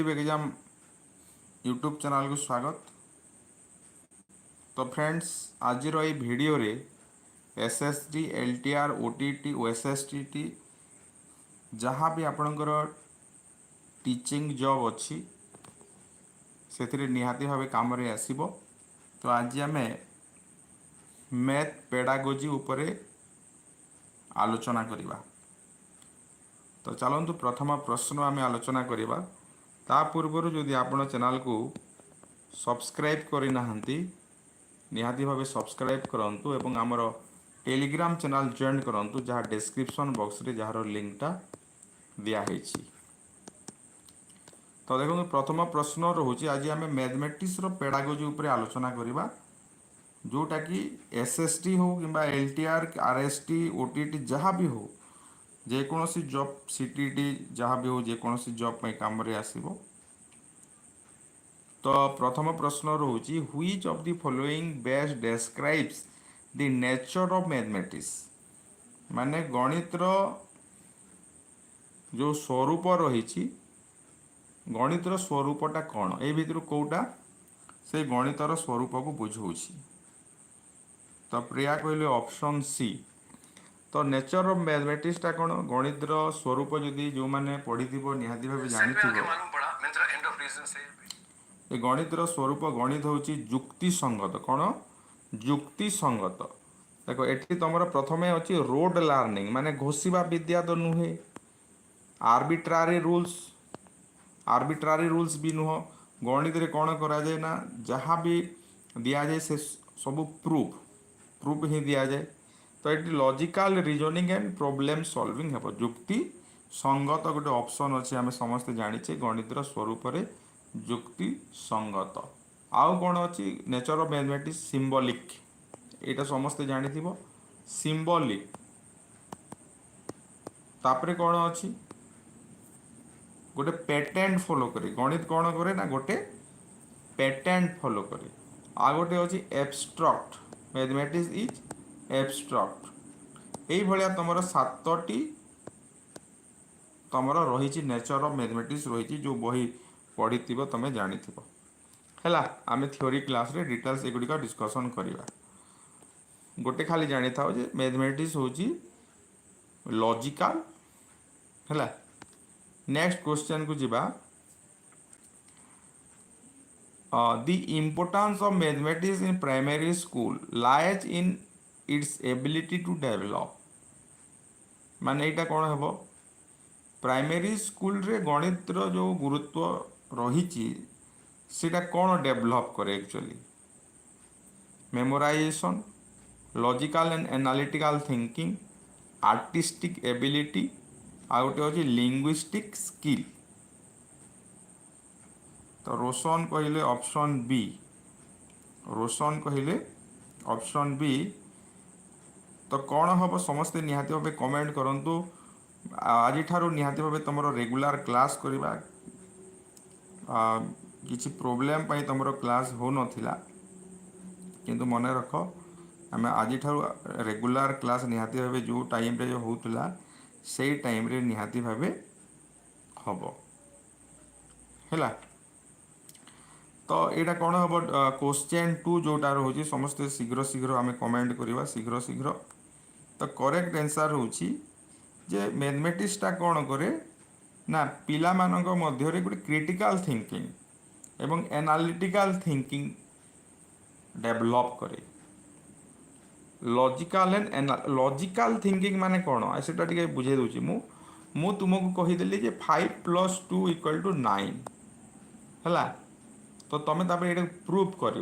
Exam YouTube channel को स्वागत। तो फ्रेंड्स आज ये वीडियो रे एसएसटी एलटीआर ओटीटी ओएसएसटी जहाँ भी आपणकर टीचिंग जॉब अच्छी से निहाती भाव काम आसब। तो आज आम मैथ पेडागोजी उपरे आलोचना करवा। तो चलतु प्रथम प्रश्न आम आलोचना करवा। ता पूर्व जदि आपण चैनल को सब्सक्राइब करना निहाती भाव सब्सक्राइब करंतु एवं आमर टेलीग्राम चैनल जॉइन करंतु जहाँ डिस्क्रिप्शन बॉक्स रे जार लिंकटा दिखाई। तो देखो प्रथम प्रश्न रोचे आज आम मैथमेटिक्स पेडागोजी उपरे आलोचना करवा जोटा कि एसएसटी हो कि एलटीआर आरएसटी ओटीटी जहाँ भी हो जेकोसी जॉब सीटीटी जहाँ भी हो जेकोसी जॉब में काम आसब। तो प्रथम प्रश्न रोचे which of the following best describes the nature of mathematics माने गणितर जो स्वरूप रही गणितर स्वरूपटा कौन ए भितर कौटा से गणितर स्वरूप को बुझाऊँ। तो प्रिया कहले ऑप्शन सी। तो नेचर ऑफ मैथमेटिक्सटा कौन गणितर स्वरूप जदि जो मैंने पढ़ी निहाती भाव जानी गणितर स्वरूप गणित हूँ जुक्ति संगत कौन जुक्ति संगत। देखो एठी तुम प्रथम अच्छी रोड लर्निंग माने घोषिबा विद्या तो नुहे आर्बिट्रारी रूल्स भी नुह गणित रे कौन करा जाए ना जहाँ भी दिया जाए से सब प्रूफ ही दिया जाए। तो ये logical reasoning and problem solving है जुक्ति संगत गोटे ऑप्शन अच्छे आम समस्ते जानीचे गणितर स्वरूप रे जुक्ति संगत। आउ कौन अच्छी नेचर ऑफ मैथमेटिक्स सिंबॉलिक एटा समस्ते जानी सिंबॉलिक। तापरे कौन अच्छी गोटे पैटर्न फॉलो करे गणित कौन करे ना गोटे पैटर्न फॉलो करे। आ गोटे अच्छी एब्स्ट्रैक्ट मैथमेटिक्स इज एब्स्ट्रैक्ट। यही भाया तुम सातटी तुम रही नेचर ऑफ मैथमेटिक्स रही जो बही पढ़ी तुम जानी है। आम थ्योरी क्लास रे डिटेल्स एगुड़िक डिस्कसन करवा। गोटे खाली जानी था जे मैथमेटिक्स होची लॉजिकल है। नेक्स्ट क्वेश्चन को जीवा the importance of mathematics in primary school lies in its ability to develop माने एटा कौन हम प्राइमरी स्कूल रे गणितर जो गुरुत्व रही सीटा कौन डेवलप करे actually memorisation logical and analytical thinking artistic ability आ गोटे अच्छी लिंग्विस्टिक स्किल। तो रोशन कहले ऑप्शन बी ऑप्शन बी। तो कौन हम समस्ते निहाती भाव कमेंट करंतु आज ठारू निहाती भाव तुम रेगुलर क्लास करवा किसी प्रोब्लेम पाई तुम क्लास हो नथिला किंतु मन रख आम आज ठारू रेगुलर क्लास निहाती भाव जो टाइम रे जो होतला से टाइम रे निहाती भाव हम है। तो यहाँ कौन हम क्वेश्चन 2 जोटा रोचे समस्ते शीघ्र शीघ्र आम कमेंट करवा शीघ्र शीघ्र। तो करेक्ट आंसर होची जे मैथमेटिक्सटा कौन करे ना पिला मानक मध्य गोटे क्रिटिकल थिंकिंग एवं एनालिटिकल थिंकिंग डेवलप करे। लॉजिकल थिंकिंग माने कौन सेटा टिके बुझे दूची मु तुमको कहीदेली जे 5 + 2 = 9 है। तो तुम ये प्रूफ कर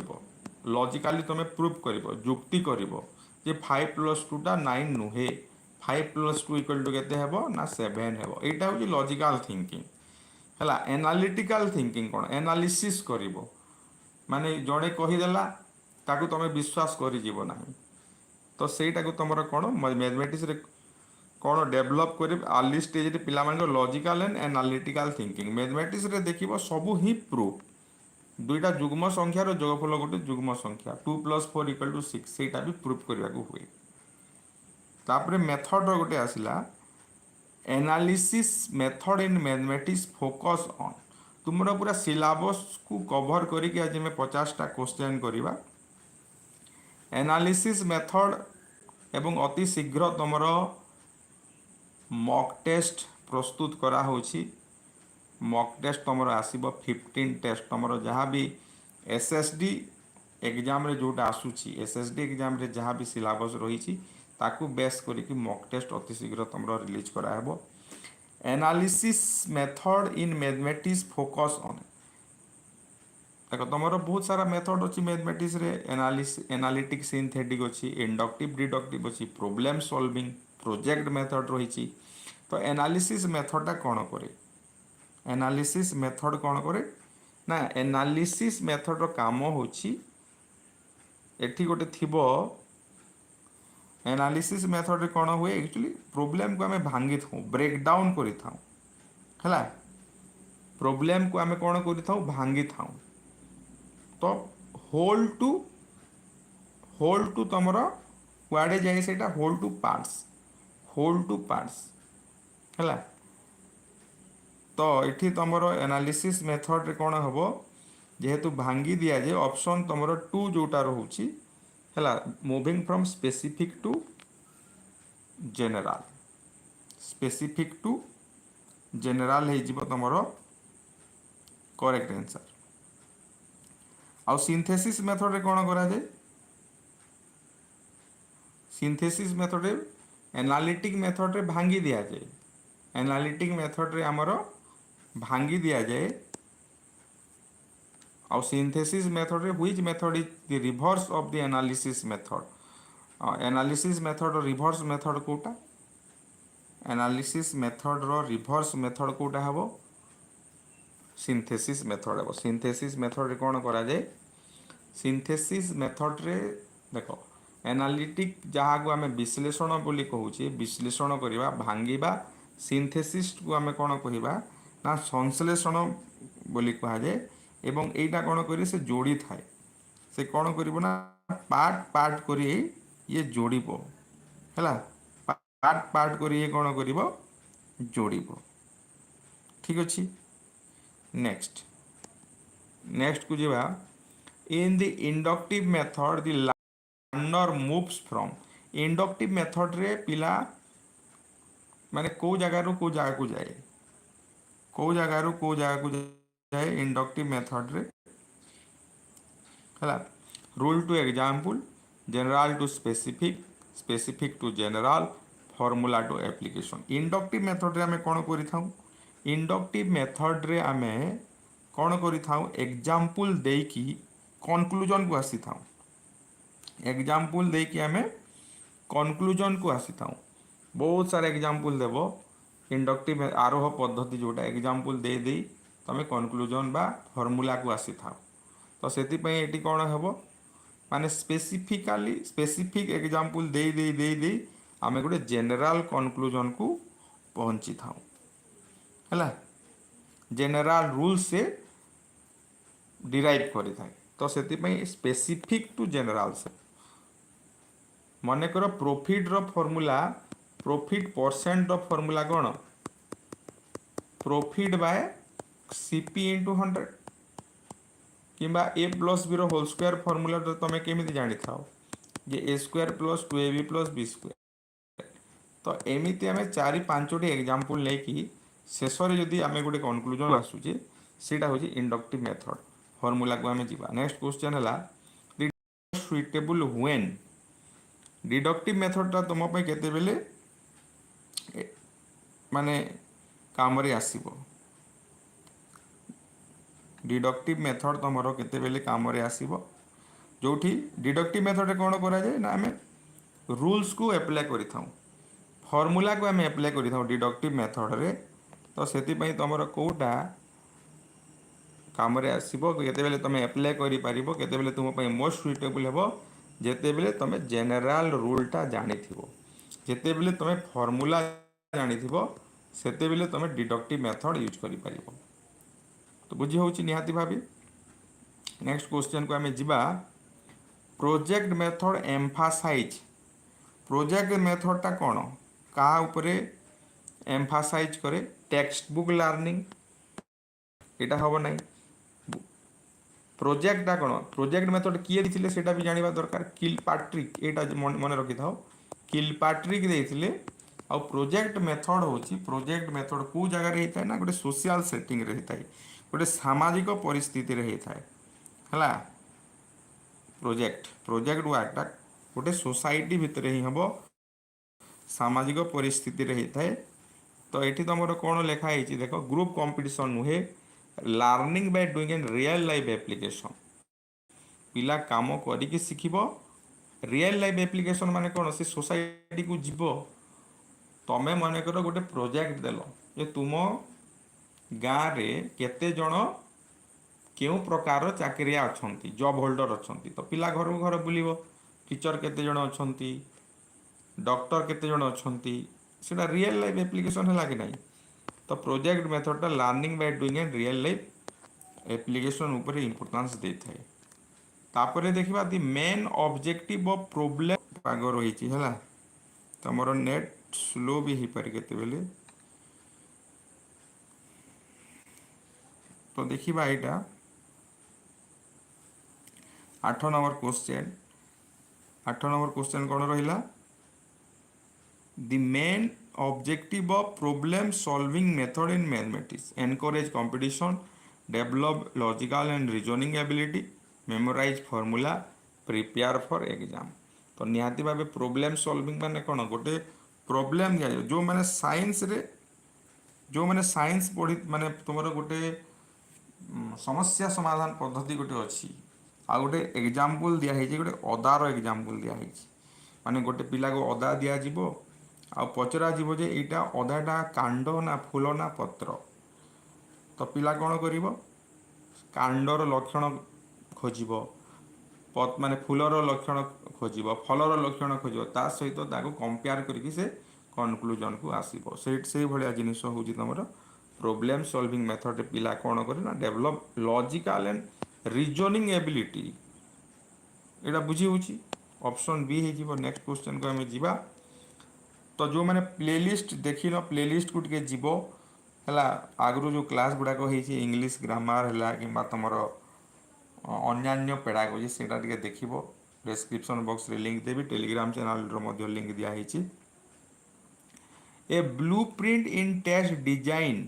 लॉजिकली तुम प्रूफ कर जुक्ति कर जे 5 + 2 टा 9 नुहे 5 + 2 = केते हेबो ना 7 हेबो। एटा होची लॉजिकल थिंकिंग है। एनालिटिकल थिंकिंग कौन एनालिसिस कर माने जड़े कहीदेला ताकू तुम विश्वास कर ना। तो सहीटा को तुम कौन मैथमेटिक्स रे कौन डेवलप कर अर्ली स्टेज रे पिला मान logical and analytical thinking mathematics रे देखिबो सबू ही प्रूफ दुईटा जुग्म संख्यार जोगफल गोटे जुग्म संख्या 2 + 4 = 6 सेटा भी प्रूफ करने को हुए। तापरे मेथड गोटे आसला analysis method in mathematics focus on. तुमर पूरा सिलेबस को कवर करके आज मैं 50टा क्वेश्चन करवा एनालिसिस मेथड एवं अति शीघ्र तुमर मॉक टेस्ट प्रस्तुत करा होछि मॉक टेस्ट तुमर आसीबो 15 टेस्ट तुमर जहाँ भी एसएसडी एग्जाम रे जोटा आसुची एसएसडी एग्जाम रे जहाँ भी सिलेबस रही ताकू बेस करके मॉक टेस्ट अति शीघ्र तुमर रिलीज करा हेबो analysis method in mathematics focus on देखो तुम बहुत सारा मेथड अच्छी मैथमेटिक्स रे एनालिटिक सिंथेटिक अच्छी इंडक्टिव डिडक्टिव अच्छी प्रॉब्लम सॉल्विंग प्रोजेक्ट मेथड रही तो एनालिसिस मेथडटा कौन करे एनालिसिस मेथड कौन करे ना एनालिसिस मेथड रो काम होची एठी गोटे थिबो एनालिसिस मेथड रे कौन हुए एक्चुअली प्रॉब्लम को आमे भांगी थाउ ब्रेक डाउन करि थाउ हला प्रॉब्लम को आमे कौन करि थाउ भांगी थाउ तो होल टू तुमर कुआडे जाए सेटा होल टू पार्ट्स है तो ये तुमर एनालिसिस मेथड रे कौन हम जेहेतु भांगी दिया जाए ऑप्शन तुमर 2 जोटा रोची है moving from specific to general हो तुमर करेक्ट आंसर आउ सिंथेसिस मेथड रे कौन करा जाए सिंथेसिस मेथड रे एनालिटिक मेथड रे भांगी दिया जाए एनालिटिक मेथड रे हमर भांगी दिया जाए आउ सिंथेसिस मेथड रे which method is the reverse of the analysis method reverse method कोटा एनालिसिस मेथड रो रिवर्स मेथड कोटा हबो सिंथेसिस मेथड हबो सिंथेसिस मेथड रे कौन करा जाए सिंथेसिस मेथड रे देखो एनालिटिक जहाँ को आम विश्लेषण बोली कहूचे विश्लेषण करवा भांगा सिंथेसिस को आम कौन कहवा ना संश्लेषण बोली कह जाए एवं एटा कौन कर से जोड़ी थाए से कौन करना पार्ट कर ये जोड़ है पार्ट कर ये कौन कर जोड़ ठीक अच्छे नेक्स्ट को जीवा in the inductive method the learner moves from inductive method रे पिला माने को जगह रो को जगह को जाए को जगह रो को जगह को जाए इंडक्टिव मेथड रे हला rule to example general to specific to general formula to application inductive method रे हमें कौन करि थाउ इंडक्टिव मेथड रे हमें कौन करि थाउ एग्जांपल दे की कंक्लूजन को आसी थाउ एग्जांपल दे कि हमें कंक्लूजन को आसी थाउ बहुत सारा एग्जांपल देबो इंडक्टिव आरोह पद्धति जोटा एग्जांपल दे दे तमे कंक्लूजन बा फॉर्मूला को आसी थाउ तो सेति पई एटी कोन हेबो माने स्पेसिफिक एग्जांपल दे दे दे दे आमे गोटे जनरल कंक्लूजन को पहुंची थाउ हला जनरल रूल से डिराइव करि थाए तो सेति पई स्पेसिफिक टू जनरल से माने करो प्रॉफिट रो फार्मूला प्रॉफिट परसेंट रो फार्मूला कोन प्रॉफिट बाय सीपी इंटू 100 किंबा ए प्लस बी रो होल स्क्वायर फार्मूला तो तमे केमिति जानि थाओ जे A square plus 2ab plus B square तो एमिति आमे 4-5टी एग्जांपल ले कि शेष रे जदी आमे गोटे कंक्लूजन आसुचे सेटा होची इंडक्टिव मेथड फार्मूला को आमे जीवा नेक्स्ट क्वेश्चन हला सुइटेबल व्हेन डिडक्टिव मेथड ता तुम पे केते बेले माने काम रे आसीबो डिडक्टिव मेथड तुमरो केते बेले काम रे आसीबो जोठी डिडक्टिव मेथड रे कोन करा जाय ना हमें रूल्स को अप्लाई करि थाउ फार्मूला को हमें अप्लाई करि थाउ डिडक्टिव मेथड रे तो सेति पई तुमरो कोटा काम रे आसीबो केते बेले तुम अप्लाई करि पारिबो केते बेले तुम पई मोस्ट सुइटेबल हेबो जेते बेले तुम जनरल रूल टा जानि थिबो जेते बेले तुम फार्मूला जानि थिबो सेते बेले तुम डिडक्टिव मेथड यूज करि पारिबो तो बुझी होची निहाती भाबी नेक्स्ट क्वेश्चन को हमें जीवा project method emphasise project method टा कोन का ऊपरे एम्फासाइज करे टेक्स्ट बुक लर्निंग एटा हम ना प्रोजेक्टा कौन प्रोजेक्ट मेथड किए देते सेटा भी जाना दरकार किलपाट्रिक एटा मन रखी था किलपाट्रिक देते आ प्रोजेक्ट मेथड होची प्रोजेक्ट मेथड को जगह होता है ना गोटे सोशल सेटिंग रे होता है गोटे सामाजिक परिस्थिति रे होता है प्रोजेक्ट प्रोजेक्ट वर्कटा गोटे सोसाइटी भितर ही हम सामाजिक परिस्थिति रे होता है तो ये तुम कौन लिखाई देख ग्रुप कंपटीशन नुहे learning by doing an real life application पिला काम करिकी शिखिबो रियल लाइफ एप्लिकेशन माने कौन से सोसाइटी को जीव तमें मन कर गोटे प्रोजेक्ट देल जे तुम गाँव रे केते जण केउ प्रकार चाकरिया अछंती जॉब होल्डर अछंती तो पिला घर को घर बुलिबो टीचर केते जण अछंती डॉक्टर केते जण अछंती सेटा रियल लाइफ एप्लिकेशन है कि नहीं तो प्रोजेक्ट मेथडटा learning by doing an real life application ऊपर इंपोर्टेंस देता है तापर देखा the main objective of problem आग रही है तुम नेट स्लो भी हो पारे केते बेले तो देखा यहाँ 8 नंबर क्वेश्चन 8 नंबर क्वेश्चन कौन रहा The main objective of problem solving method in mathematics encourage competition, develop logical and reasoning ability, memorize formula, prepare for exam. तो निहाती भाव प्रोब्लेम सॉल्विंग माने कौन गोटे प्रोब्लेम दिया जो माने साइंस रे जो माने साइंस पढ़ी माने तुमर गोटे समस्या समाधान पद्धति गोटे अच्छी आ गोटे एग्जाम्पल दिखाई गोटे अदार एग्जाम्पल दिखाई माने गोटे पिला को अदा दिज्व आ पचरा जीव जे एटा अदाटा कांड ना फूल ना पत्र तो पिला कौन कर कांडर लक्षण खोज माने फूलर लक्षण खोज फलर लक्षण खोज ता सहित कंपेयर करके से कनक्लूजन को आसो से भाया जिनस हूँ तुम प्रोब्लेम सॉल्विंग मेथड पिला कौन करे develop logical and reasoning ability एटा बुझी होची ऑप्शन बी हो नेक्स्ट क्वेश्चन को आम जा तो जो मैंने प्लेलिस्ट देखी न प्लेलिस्ट को टे जीव है आगु जो क्लास गुड़ाक हो इंग्लिश ग्रामर है कि तुम अन्य पेडागोजी से देख डिस्क्रिप्शन बॉक्स रे लिंक देवी टेलीग्राम चैनल लिंक दिखाई ए blueprint in test design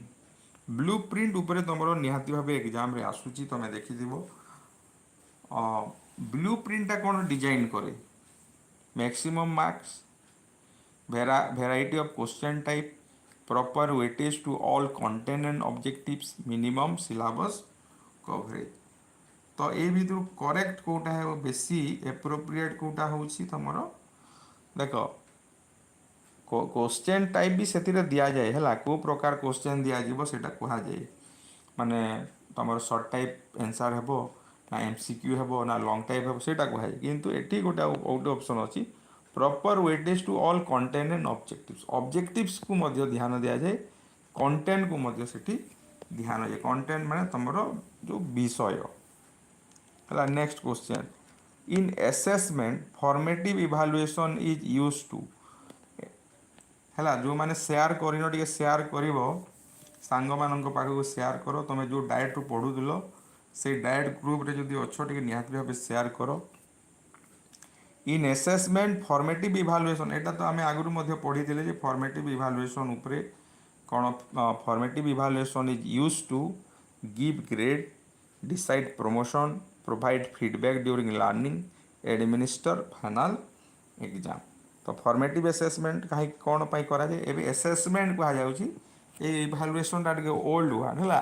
blueprint उपरे तुम निहाती भाव एग्जाम रे आसूची तुम देखिथिबो ब्लू प्रिंटा कौन डिजाइन करे maximum marks variety of question type proper weightage to all content and objectives minimum syllabus coverage तो ये भीतर करेक्ट कोटा है वो बेसी एप्रोप्रिएट कोटा होची तमरो देखो क्वेश्चन टाइप भी से दिया जाए है को प्रकार क्वेश्चन दिया जीवो सेटा कहा जाए माने तमरो शॉर्ट टाइप आंसर हेबो ना एमसीक्यू हेबो ना लॉन्ग टाइप हेबो सेटा कहा जाए किंतु एठी गोटा ऑप्शन अछि proper weightage to all content and objectives objectives को मध्य ध्यान दिया जाए कंटेंट को मध्य सेठी ध्यान जाए कंटेंट माने तमरो जो विषय है next question in assessment formative evaluation is used to है जो माने शेयर करिनो टिके शेयर करिवो सांग मानक पाखक शेयर करो तुम जो डायरेक्ट रू पढ़ुल से डायरेक्ट ग्रुप रे जदि अच्छो टिके निहाती भाव शेयर करो इन असेसमेंट फॉर्मेटिव इवैल्यूएशन एटा तो आम आगु पढ़ी थे फॉर्मेटिव इवैल्यूएशन उपरे कौन formative evaluation is used to give grade decide promotion provide feedback during learning administer final exam तो फॉर्मेटिव असेसमेंट कहीं कौन पाई करा जाए एबे असेसमेंट कहा जाउची ए इवैल्यूएशन टा टिके ओल्ड वर्ड हला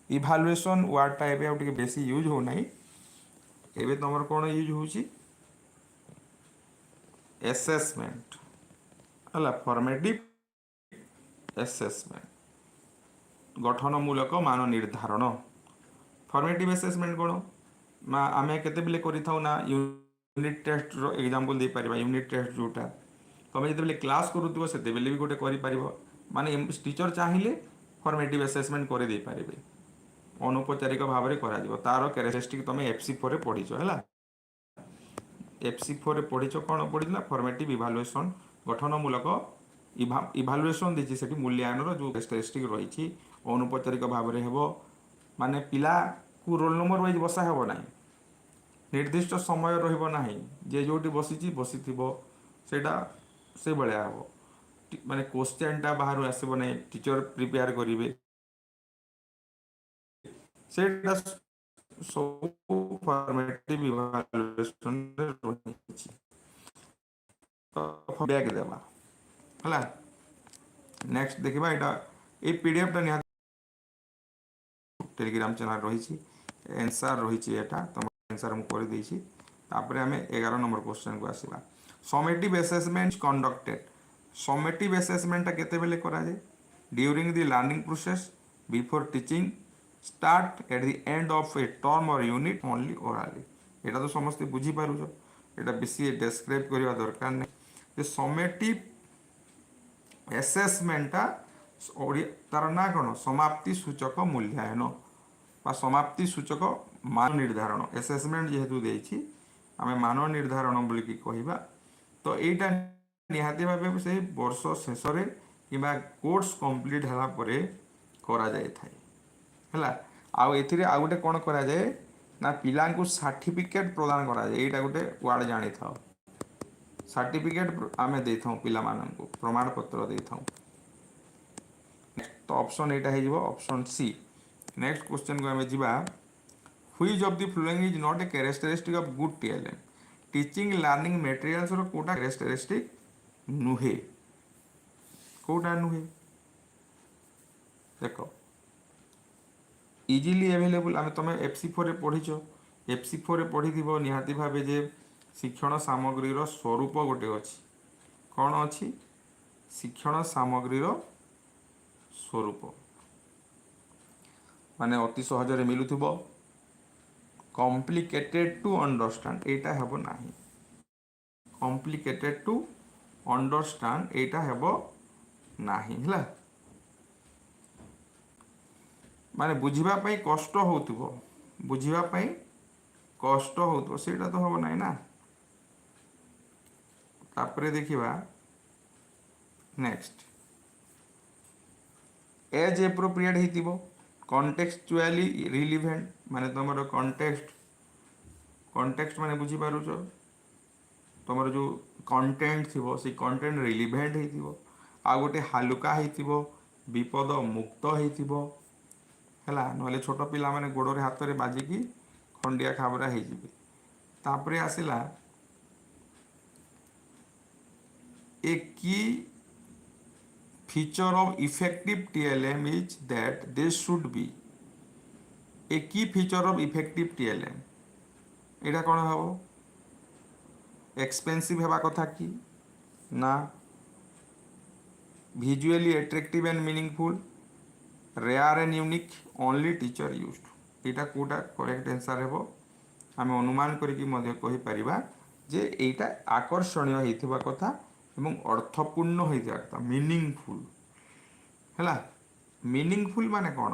इवैल्यूएशन वर्ड टा एबे टिके बेसी यूज हो नाही एबे तमर कौन यूज होची असेसमेंट है फॉर्मेटिव असेसमेंट गठनमूलक मान निर्धारण फॉर्मेटिव असेसमेंट कौन आम केते बेले ना यूनिट टेस्ट रो एग्जांपल दे पारिबा यूनिट टेस्ट जोटा तुम जो क्लास करूथबो सेते बेले भी गोटे करि पारिबो माने टीचर चाहिए फॉर्मेटिव असेसमेंट कर दे पारिबे अनौपचारिक भाव में करा जिवो तार कैरेक्टरिस्टिक तुम FC4 रे पढ़िछो हैला FC4 रे पढ़िछ कौन पढ़ी फॉर्मेटिव इवैल्यूएशन गठनमूलक इवैल्यूएशन देछि सेठी मूल्यांकन जो कैरेक्टरिस्टिक रही अनुपचारिक भाव में हेबो ମାନେ ପିଲାକୁ ରୋଲ ନମ୍ବର ୱାଇଜ୍ ବସା ହେବ ନାହିଁ, ନିର୍ଦ୍ଦିଷ୍ଟ ସମୟ ରହିବ ନାହିଁ, ଯେ ଯେଉଁଠି ବସିଛି ବସିଥିବ, ସେଇଟା ସେଇଭଳିଆ ହେବ। ମାନେ କୋଶ୍ଚେନ୍ଟା ବାହାରୁ ଆସିବ ନାହିଁ, ଟିଚର ପ୍ରିପେୟାର କରିବେ, ସେଇଟା ସବୁ ଫର୍ମେଟିଭ ଇଭାଲୁଏସନରେ ରହିଛି। ବ୍ୟାକ୍ ଦେବା ହେଲା। ନେକ୍ସଟ ଦେଖିବା, ଏଇଟା এই ପିଡିଏଫଟା ନିହାତି टेलीग्राम चैनल रही आंसर रही है, तुम आंसर मुझे करदेसी। तापर आम 11 नंबर क्वेश्चन को आसवा। Summative assessment conducted. समेटिव असेसमेंटा केतेबेले करा जाए? During the learning process, before teaching, start at the end of a term और यूनिट, ओनली ओराली। यहाँ तो समस्ते बुझीपार, यहाँ बेसी डेस्क्राइब करने दरकार नहीं। समेटिव एसेसमेंटा तार ना कौन? समाप्ति सूचक मूल्यांकन बा समाप्ति सूचक मान निर्धारण। एसेसमेंट जेहेतु देछि आमे मान निर्धारण बोलिकी कहिबा, तो एटा निहाती भाबे से वर्ष शेष रे किबा कोर्स कंप्लीट हला परे करा जाय थाए हला। आउ एथिरे आ गोटे कोन करा जाय ना, पिलां को सर्टिफिकेट प्रदान करा जाय। एटा गोटे वर्ड जानि थाओ, सर्टिफिकेट आमे देथौ पिला मानन को, प्रमाण पत्र देथौ। तो ऑप्शन एटा है जीवो ऑप्शन सी। नेक्स्ट क्वेश्चन को आमे जीवा, which of the following is not a characteristic of good TLM? Teaching learning materials रो कोटा कैरेक्टरिस्टिक नुहे? कोटा नुहे? देखो, इजिली अवेलेबल आमे तमे FC4 रे पढिछो, FC4 रे पढि दिबो निहाती भाबे जे शिक्षण सामग्री रो स्वरूप गोटे अछि। कोन अछि? शिक्षण सामग्री रो स्वरूप माने अति सहज रे मिलुथिबो, कॉम्प्लिकेटेड टू अंडरस्टैंड एटा हेबो नाही, कॉम्प्लिकेटेड टू अंडरस्टैंड एटा हेबो नाही हला। माने बुझिबा पई कष्ट होउथिबो, बुझिबा पई कष्ट होउथिबो, सेटा तो हेबो नाही ना। तापरे देखिबा नेक्स्ट, एज एप्रोप्रिएट हेतिबो, कॉन्टेक्सचुअली रिलेवेंट माने तमरो कॉन्टेक्स्ट माने बुझी पारुछो, तमरो जो कंटेंट थिबो से कंटेंट रिलेवेंट हेतिबो, आ गोटे हालुका हेतिबो, विपद मुक्त हेतिबो हला, नहले छोट पिला माने गोड़ रे हाथ रे बाजिकी खंडिया खाबरा हे जिवे। तापरे आसिला ए की feature of effective TLM is that this should be a key feature of effective TLM। एटा कौन हबो? एक्सपेंसिव हेबा कथा कि ना, visually attractive and meaningful, rare and unique, only teacher used। Etah Kota correct answer हेबो? आमे अनुमान करिकि मध्ये कहि परिबा जे एटा आकर्षणीय हेतिबा कथा एवं अर्थपूर्ण हेतिबा कथा, मीनिंगफुल हैला। मीनिंगफुल माने कौन?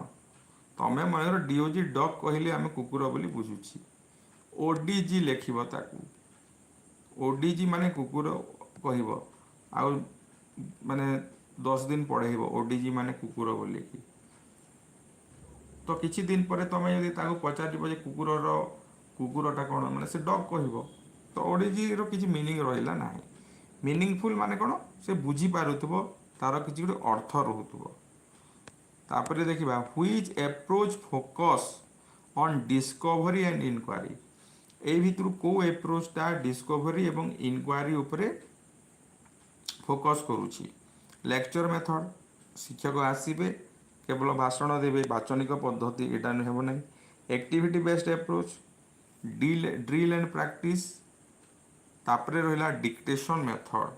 तमे मनर डीओजी डॉग कहले आमे कुकुर बोली बुझुछि, ओडीजी लेखिबो ताकू, ओडीजी माने कुकुर कहिबो, आ माने 10 दिन पढ़ेइबो ओडीजी माने कुकुर बोली कि, तो किछि दिन परे तमे यदि ताकू पचारिबो जे कुकुरटा कौन माने से डॉग कहिबो, तो ओडीजी रो किछि मीनिंग रहिला नाही। मीनिंगफुल माने कौन? से बुझी पारुथबो, तार किछि गोटे अर्थ रहुथबो। तापरे देखिबा, which approach focus on discovery and inquiry? ए भितरु को अप्रोचटा डिस्कवरी एवं इंक्वायरी उपरे फोकस करूछि? लेक्चर मेथड, शिक्षक आसीबे केवल भाषण देबे, वाचनिक पद्धति एटा हेबो नै। Activity based approach, drill and practice, तापरे रहिला डिक्टेशन मेथड।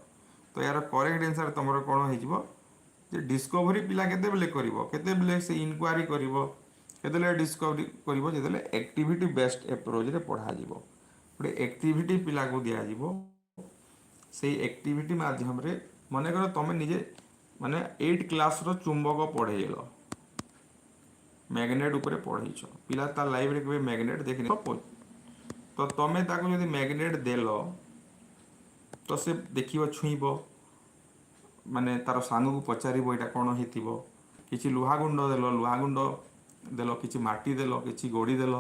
तो यार करेक्ट आंसर तमरो कोन हे जिवो जे डिस्कवरी पिला केते बेले करिवो, केते बेले से इंक्वायरी करिवो, केते बेले डिस्कवरी करिवो, जेते बेले एक्टिविटी बेस्ड अप्रोच रे पढ़ा जिवो। गोटे एक्टिविटी पिला को दिया जिवो, से एक्टिविटी माध्यम रे मने करो तमे निजे माने 8 क्लास रो चुंबक पढ़ेइलो, मैग्नेट ऊपर पढ़ेइछो, पिला ता लाइव रे केबे मैग्नेट देखिने, सपोज तो तमे ताको यदि मैग्नेट देलो तो से देखिबो, छुईबो, माने तार सांग को पचारिबो एटा कोन हेतिबो, किछि लुहा गुंड देलो, लुहा गुंड देल कि माटी देल कि गोड़ी देल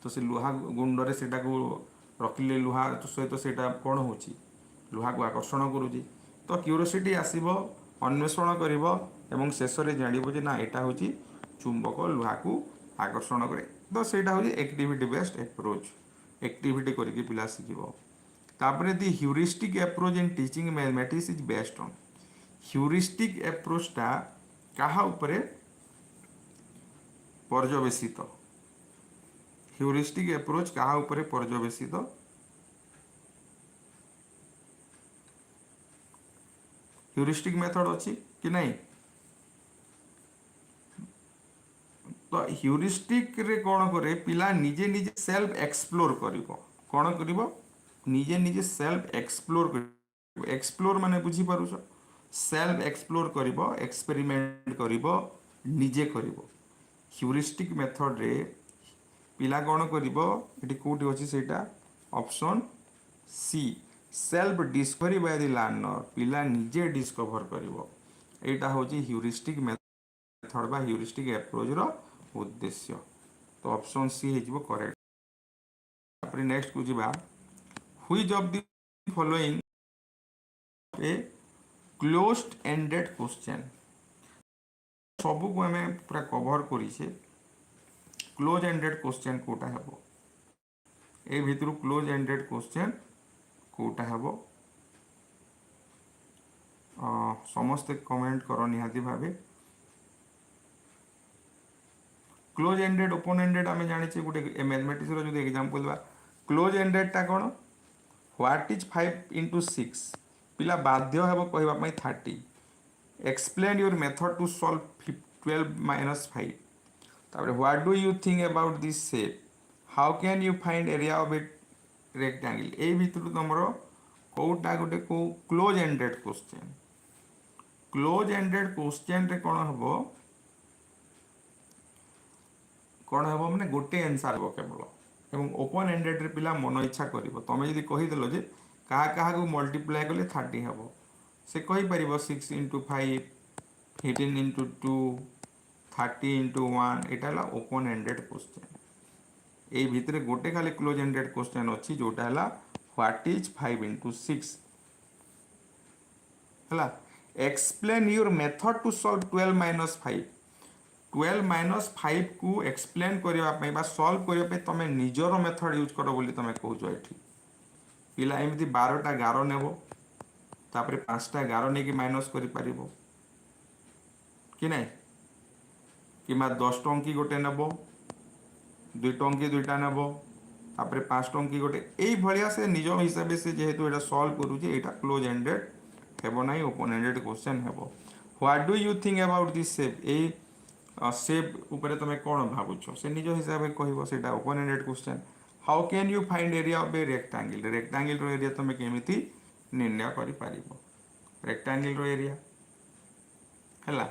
तो से लुहा गुंडे से रखिले लुहा सहित से कौन हो लुहा को आकर्षण करुच्ची तो क्यूरोसिटी आसब अन्वेषण कर शेष में जानव जे ना यहाँ हूँ चुंबक लुहा को आकर्षण करे तो सेटा हूँ एक्टिविटी बेस्ड एप्रोच एक्टिविटी करके पिला शिखिब तापर the heuristic approach in teaching mathematics is based on heuristic एप्रोचटा कहा उपरे पर्यवेसित ह्यूरिस्टिक एप्रोच कहा उपरे पर्यवेसित ह्यूरिस्टिक मेथड अच्छी कि नहीं तो ह्यूरिस्टिक रे कौन करे पिला निजे निजे सेल्फ एक्सप्लोर करिवो कौन करिवो निजे निजे सेल्फ एक्सप्लोर करिवो एक्सप्लोर माने बुझी पारुछ सेल्फ एक्सप्लोर करिवो एक्सपेरिमेंट करिवो निजे करिवो ह्यूरिस्टिक मेथड रे पिला कौन करिवो एटी कोठी अछि सेटा option C self discovery by the learner पिला निजे डिस्कवर करिवो एटा होची ह्यूरिस्टिक मेथड बा ह्यूरिस्टिक एप्रोच रो उद्देश्य तो ऑप्शन सी है करेक्ट तापर नेक्स्ट को जीवा which of the following a closed ended question सब को हमें पूरा कवर करिसे क्लोज एंडेड क्वेश्चन कोटा हेबो ए भितर क्लोज एंडेड क्वेश्चन कोटा हेबो समस्त कमेंट करो निहाती भाबे क्लोज एंडेड ओपन एंडेड आम जाने गोटे मैथमेटिक्स जो एग्जांपल देवा क्लोज एंडेड टा कौन व्हाट इज 5 into 6 पिला बाध्य हेबो कहबा 30 explain your method to solve 12 minus 5 तापर what do you think about this shape how can you find area of a rectangle ए भितर तुमरो कोटा गोटे को क्लोज एंडेड क्वेश्चन रे कौन हम माने गोटे आंसर हो केवल एवं ओपन एंडेड रे पिला मन इच्छा करिवो तमे यदि कहि देलो जे कहा कहा को मल्टीप्लाई करले 30 हेबो से कहि परिबो 6 into 5 18 into 2 30 into 1 एटा हला ओपन एंडेड क्वेश्चन ए भितरे गोटे खाली क्लोज एंडेड क्वेश्चन अछि जोटा हला व्हाट इज 5 into 6 हला explain your method to solve 12 minus 5 12 minus 5 को एक्सप्लेन करने बा सॉल्व करने तुम निजर मेथड यूज कर बोली तुम कौच ये पिला एमती 12टा गार नेब तापर 5टा गार नहीं माइनस कर कि नहीं कि 10 टंकी गोटे नेब 2 टंकी 2टा नेब तापर 5 टंकी गोटे यही भाया से निज हिसाब से जेहेतु ये सॉल्व करुचे क्लोज एंडेड हेब ना ओपन एंडेड क्वेश्चन हेब what do you think about this shape A shape उपरे तुम कौन भावुच से निज हिसाब से कह से open ended question how can you find area of a rectangle रो एरिया तुम केमिति निर्णय करि पारिबो रेक्टेंगल रो एरिया हैला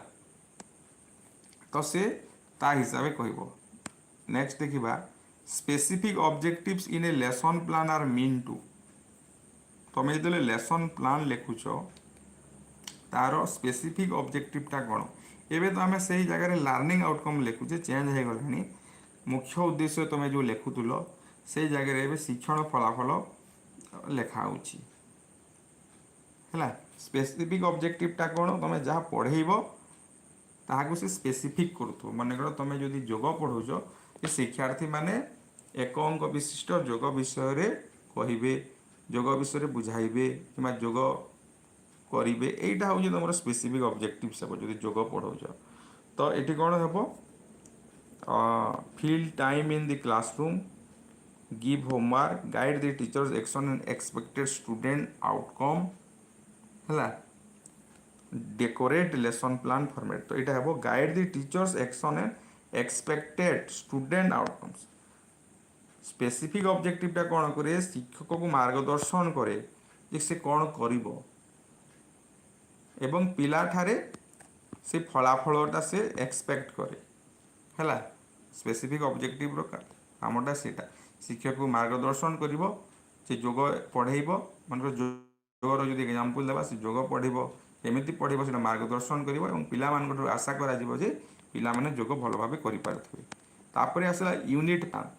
तो से ता हिसाब से कहबो नेक्स्ट देखिबा specific objectives in a lesson plan are mean to तुम जो लेसन प्लान लिखुच तार स्पेसिफिक ऑब्जेक्टिव टा कौन एबे तो आम से जगह लर्निंग आउटकम लिखुचे चेंज हो गला मुख्य उद्देश्य तुम जो लिखुल से जगह शिक्षण फलाफल लिखा है स्पेसिफिक ऑब्जेक्टिव टा कौन तुम जहाँ पढ़ेब ताकू से स्पेसिफिक करूँ मन कर तुम जो योग पढ़ाऊच शिक्षार्थी माने एक अंक विशिष्ट योग विषय कहे योग विषय बुझाइबे कि योग करेंगे यहीटा हूँ तुम स्पेसिफिक ऑब्जेक्टिव सब जो योग पढ़ाऊच तो ये कौन हम fill time in the classroom give homework guide the teachers action and expected student outcome है डेकोरेट लेसन प्लान फॉर्मेट तो यहाँ हम guide the teachers action and expected student outcomes specific objective टा कौन करे शिक्षक को मार्गदर्शन करे जे से कौन करिवो एवं पिला ठारे से फलाफलटा से एक्सपेक्ट करे है स्पेसिफिक ऑब्जेक्टिव कामटा सेटा शिक्षक को मार्गदर्शन करिवो से योग पढ़ेब मन योगर जो एग्जांपल देवा से योग पढ़ेब केमिति पढ़ेब से मार्गदर्शन करिवो एवं पिला मान आशा करा जिवो जे पिलामाने जोग भल भाव कर आसला यूनिट प्लान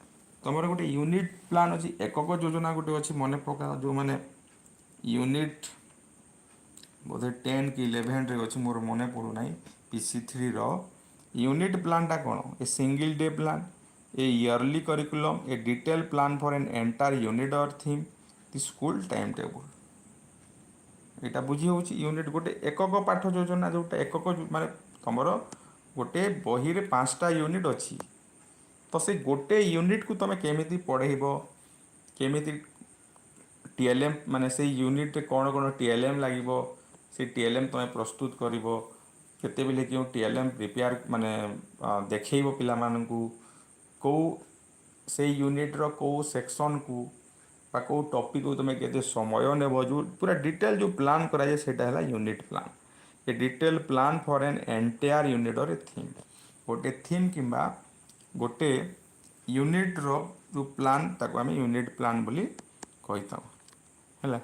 तुम गोटे यूनिट प्लान अच्छी एकक योजना गोटे अच्छी मन पका जो मैंने यूनिट बोधे 10 कि 11 रे अच्छी मोर मन पड़ूना PC3 यूनिट प्लानटा कौन a single day plan A yearly curriculum A detail plan for an entire unit और थीम दि स्कूल टाइम टेबल यहाँ बुझी हो यूनिट गोटे एकक पाठ योजना जोटा एकक माने तुम गोटे बही रे 5टा यूनिट अच्छी तो से गोटे यूनिट को तुम केमी पढ़ेब केमी TLM माने से यूनिट कौन कौन TLM लगे से TLM तुम प्रस्तुत कर केते बेले क्यों TLM प्रिपेयर माने देखब पिलामानंकु कौ से यूनिट रो कौ सेक्शन को बा कौ टॉपिक को तुम केते समय नेब जो पूरा डिटेल जो प्लान करा जाए सेटा है unit plan A detail plan for an entire unit और ए थीम गोटे थीम किंबा गोटे यूनिट रो जो प्लान ताको आम यूनिट प्लान बोली कहीता है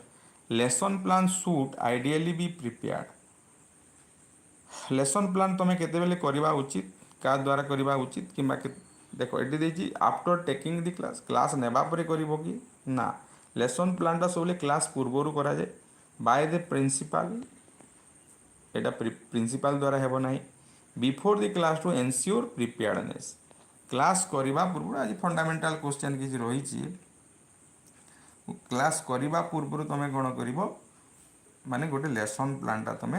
lesson plan should ideally be prepared lesson plan तुम केते बेले करवा उचित का द्वारा करवा उचित किंबा देखो ये देखिए आफ्टर टेकिंग दी क्लास नेबा परे करिवो कि ना लेसन प्लानटा सब क्लास पूर्वर करा जाए बाय द प्रिंसिपल एटा प्रिंसिपल द्वारा हेबो नाही before the class to ensure preparedness class करवा पूर्व आज फंडामेंटल क्वेश्चन किसी रही क्लास करवा पूर्व तुम कौन कर माने गोटे लेसन प्लानटा तुम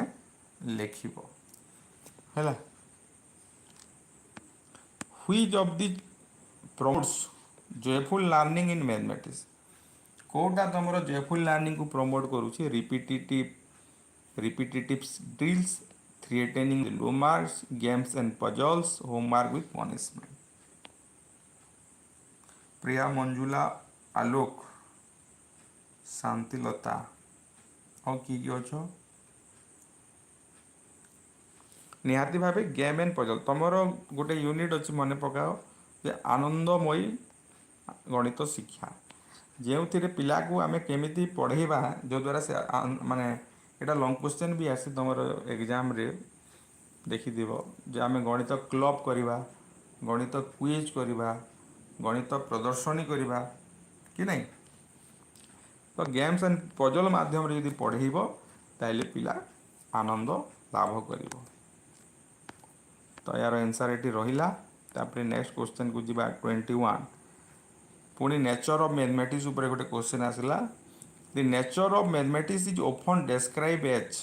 लिखिब है which of the promotes joyful learning in mathematics कोटा तुम जॉयफुल लर्निंग को प्रमोट करुच्ची repetitive drills threatening low marks games and puzzles homework with punishment Priya Manjula Alok Shantilata और कि अच्छो निहाती भाव गेम एंड पजल तुम गोटे यूनिट अच्छी मन पकाओ जे आनंदमयी गणित शिक्षा जो थे पिला को आम केमी पढ़ेबा जो द्वारा से माने यहाँ लंग क्वेश्चन भी आसी तुम एग्जाम रे देखिदिव जे आम गणित क्लब करवा गणित क्विज करवा गणित प्रदर्शनी करवा कि नहीं तो गेम्स एंड पजल माध्यम रे यदि पढ़ेब ताइले पिला आनंद लाभ कर तो यार आंसर ये रहा तापर नेक्स्ट क्वेश्चन को जीवा 21 पुणी नेचर ऑफ मैथमेटिक्स ऊपर गोटे क्वेश्चन आसला the nature of mathematics is often described as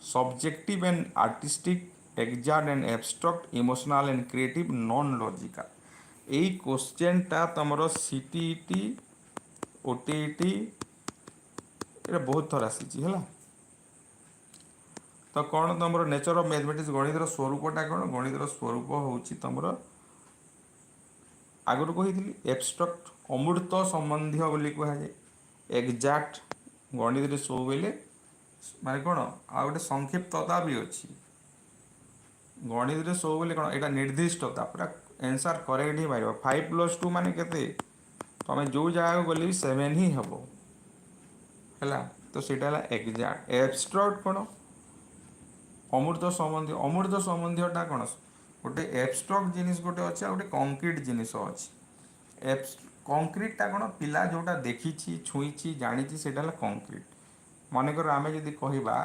subjective and artistic exact and abstract emotional and creative non logical यही क्वेश्चन टा तुम CTET OTET ये बहुत थर आसी है तो कौन तुम नेचर ऑफ मैथमेटिक्स गणित स्वरूपटा कौन गणित स्वरूप हूँ तुम आगुरी कही एब्स्ट्रैक्ट अमूर्त संबंधी बोली कहुए एग्जैक्ट गणित सब बेले माने कौन आ गए संक्षिप्तता भी अच्छी गणित सब बेले कौन यहाँ निर्दिष्टता पूरा आंसर करेक्ट ही मार 5+2 माने केते तुम जो जगह को गले भी 7 ही हम है तो सीटा एग्जैक्ट एब्स्ट्रैक्ट कौन अमूर्त संबंधीटा कौन गोटे एब्स्ट्रैक्ट जिनिस गोटे अच्छे गोटे कंक्रीट जिनिस अच्छे कंक्रीटा कौन पिला जोटा देखी छुई जानी से कंक्रीट मनकर आम जदि कहवा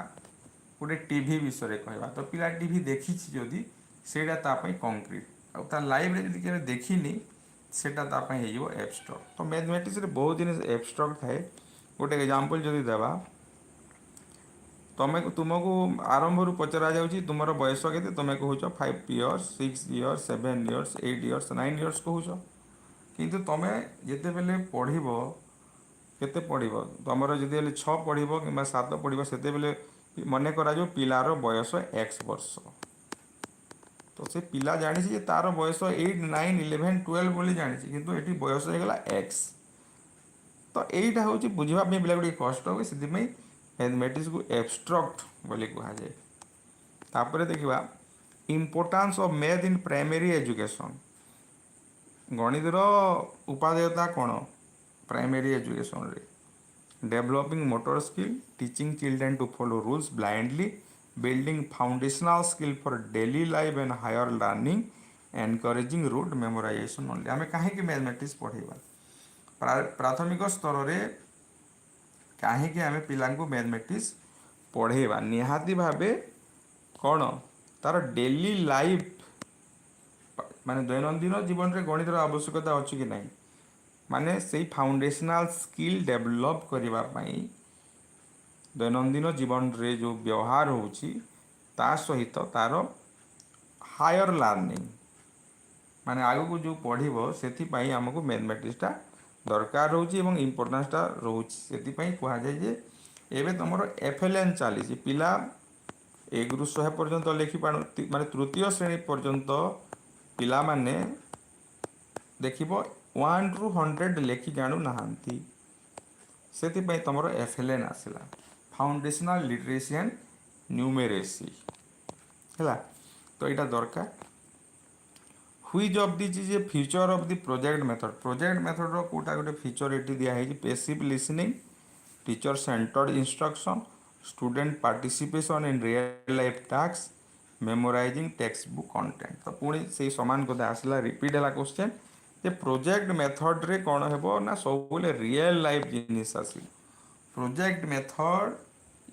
गोटे टीवी विषय कहवा तो पिला टीवी देखी जदि सेटा कंक्रीट आ लाइव रे जदि देखनी सेटा एब्स्ट्रैक्ट तो मैथमेटिक्स रे बहुत जिनिस एब्स्ट्रैक्ट थाए गोटे एग्जांपल जदि देवा तुमको आरंभ पचरा जाऊँगी तुम बयस के तुम कह 5 years 6 years 7 years 8 years 9 years कह किंतु तुम जिते बेले पढ़ केते पढ़ तुम जदि 6 पढ़ कि 7 पढ़ से बेले मन करा पिलार बयस x वर्ष तो से पिला जानी तार बयस 8 9 11 12 बोली जानी किंतु ये बयस होगा x तो यहीटा हूँ बुझापी पिला गोटे कष्ट हुए से मैथमेटिक्स को एब्स्ट्रैक्ट बोली कहुए तापर देखा importance of math in primary education गणित उपादेयता कौन प्राइमरी एजुकेशन रे developing motor skill teaching children to follow rules blindly building foundational skill for daily life and higher learning, encouraging rote memorization only। आमे काहेकि मैथमेटिक्स पढ़ेबा प्राथमिक स्तर रे काहेकि आमे पिलांको मैथमेटिक्स पढ़ेबा निहाती भाबे कौन तार डेली लाइफ माने दैनंदिन जीवन रे गणितर आवश्यकता अछि कि नहीं माने सेही फाउंडेशनल स्किल डेवलप करबा पई दैनंदिन जीवन रे जो व्यवहार होउची ता सहित तार हायर लर्निंग माने आगु को जो पढ़िबो सेथि पई हमको मैथमेटिक्स ता दरकार होउची एवं इंपोर्टेंस ता रहउची सेथि पई कुहा जाय जे एबे तमरो एफएलएन चालीसी पिला 1 रु 100 पर्यंत लेखि पाण माने तृतीय श्रेणी पर्यंत पिला माने देखिबो 1 रु 100 लेखि जाणु नाहंती सेथि पई तमरो एफएलएन आसिला फाउंडेशनल लिटरेसी एंड न्यूमेरेसी हैला तो एटा दरकार which of this is a feature of the project method रो कोटा गोटे फीचर एटी दिया है passive listening teacher centred instruction student participation in real life task memorising textbook content तो पुणी से समान कथा आसला रिपीट है क्वेश्चन जे प्रोजेक्ट मेथड रे कौन हेबो ना सब रियल लाइफ जिनिस आसी project method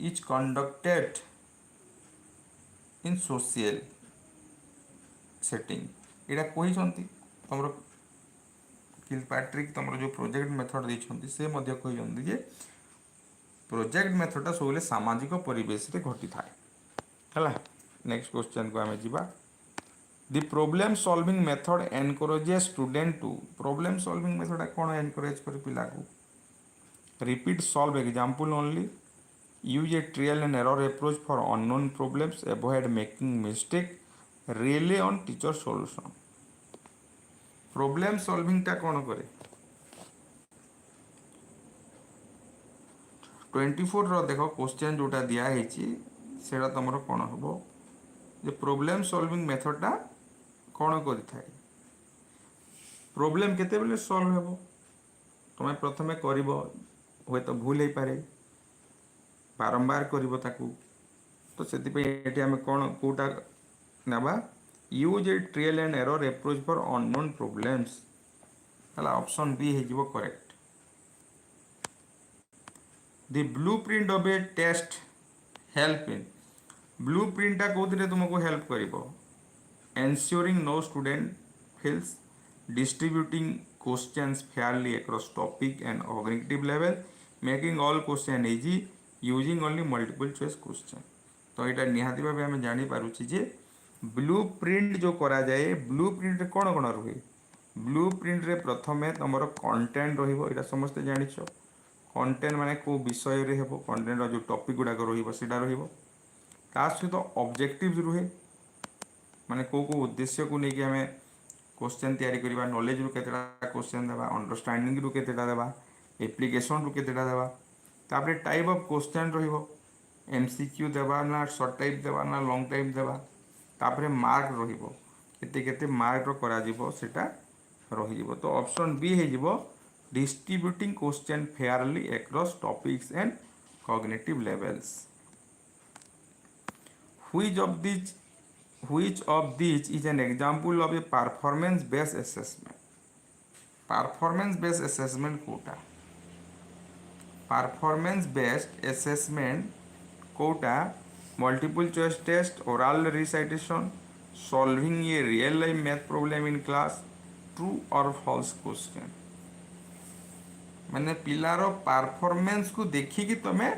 is conducted in social setting एटा कही तुम किलपैट्रिक तुम जो प्रोजेक्ट मेथड देइछंती से मध्य कही जे प्रोजेक्ट मेथडटा सब सामाजिक परिवेश रे घटी थाए हैला नेक्स्ट क्वेश्चन को आमे जिबा the problem solving method encourages student to problem solving method कोन एनकरेज कर पिला को repeat solve example only use a trial and error approach for unknown problems avoid making mistake rely on teacher solution problem solving ता कोन करे 24 रो देखो question जोटा दिया हेची सेटा तमरो कोन हबो जे प्रॉब्लम सॉल्विंग मेथड ता कोन करि थाए प्रॉब्लम केते बेले सॉल्व हेबो तमे प्रथमे करिवो होय तो भूल हे पारे बारंबार करिवो ताकू तो सेति पे एटी हम कोन कोटा नबा use a trial and error approach for unknown problems हला ऑप्शन बी हे जिवो correct the blueprint of a test help in blueprint ता कोथिरे तुमको हेल्प करिवो ensuring no student fails distributing questions fairly across topic and cognitive level making all question easy using only multiple choice question तो एटा निहाती भाबे हम जानि पारुछि जे blueprint जो करा जाए ब्लूप्रिंट रे कोन कोन रहे ब्लूप्रिंट रे प्रथमे तमरो कंटेंट रहिबो एटा समस्त जानिछो कंटेंट माने को विषय रे हेबो कंटेंट रो जो टॉपिक गुडा को रहिबो सेटा रहिबो ता सहित ऑब्जेक्टिव्स रहे माने को उद्देश्य को लेकिन आम क्वेश्चन तैयारी करबा नॉलेज रु केतेटा क्वेश्चन देबा अंडरस्टैंडिंग रु केतेटा देबा एप्लीकेशन रु केतेटा देबा तापरे टाइप ऑफ क्वेश्चन रहिबो एमसीक्यू देबा ना शॉर्ट टाइप देबा ना लॉन्ग टाइप देबा तापरे मार्क रहिबो केते केते मार्क रो करा जिवो सेटा रहि जिवो तो ऑप्शन बी हे जिवो distributing question Fairlie across topics and cognitive levels Which of these is an example of a performance based assessment? Performance based assessment कोटा performance based assessment कोटा multiple choice test oral recitation solving a real life math problem in class true or false question माने पिलार performance को देखिकी तमे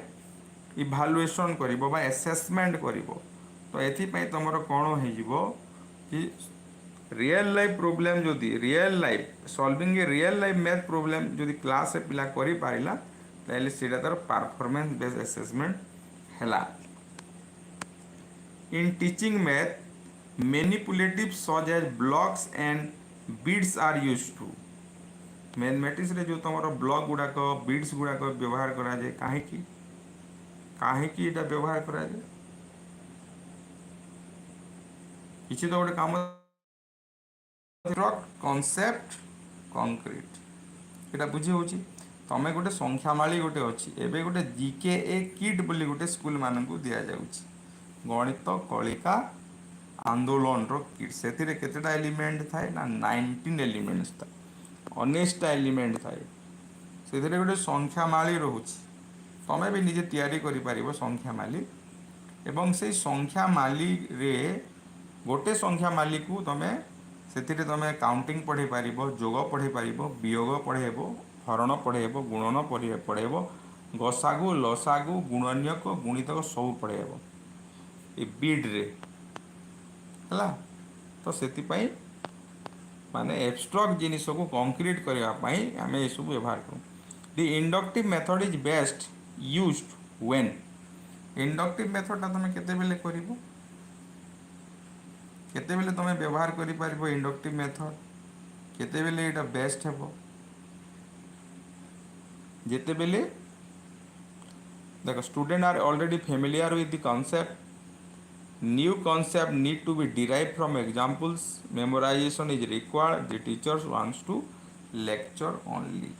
evaluation करिवो बा assessment करिवो तो एथिपाई तुम कौन हो कि रियल लाइफ प्रोब्लेम जदि real life solving a real life math problem जदि क्लास रे पिला करि पारिला ताले सेटा तार परफॉर्मेंस बेस्ड असेसमेंट हैला in teaching math manipulative such as blocks and beads are used to mathematics रे जो तुम ब्लॉक गुडाक बीड्स गुडाक व्यवहार करा जाए काहे एटा व्यवहार करा जाए किसी तो गोटे काम कॉन्सेप्ट कंक्रीट एटा बुझी होची तमे गोटे संख्यामाली गोटे अछि एबे गोटे जीके ए किट बोली गोटे स्कूल मानन को दिया जाउची गणित कलिका आंदोलन किट से केतेटा एलिमेंट थाए ना 19 एलिमेंट्स था 19टा एलिमेंट थाए से गोटे संख्यामाली रोचे तमें भी निजे तैयारी करिपारिबो संख्यामाली एवं से संख्यामाली रे गोटे संख्यामाली को तमें से तमें काउंटिंग पढ़े पारिबो जोग पढ़े पारिबो वियोग पढ़ेबो हरण पढ़ेबो गुणन पढ़ेबो गसागु लसागु गुणन्यक गुणितक सब पढ़ेबो ए बीड रे हला तो सेतिपाई माने एब्स्ट्रैक्ट जिनिस को कंक्रीट करबा पई हमें ये सब व्यवहार करूँ the inductive method is best used when inductive method तुम केते बेले करिवो केते बेले तुम व्यवहार करि पारिबो इंडक्टिव मेथड केते बेले एटा बेस्ट हेबो जेते बेले देखो student are already familiar with the concept new concept need to be derived from examples memorization is required the teachers wants to lecture only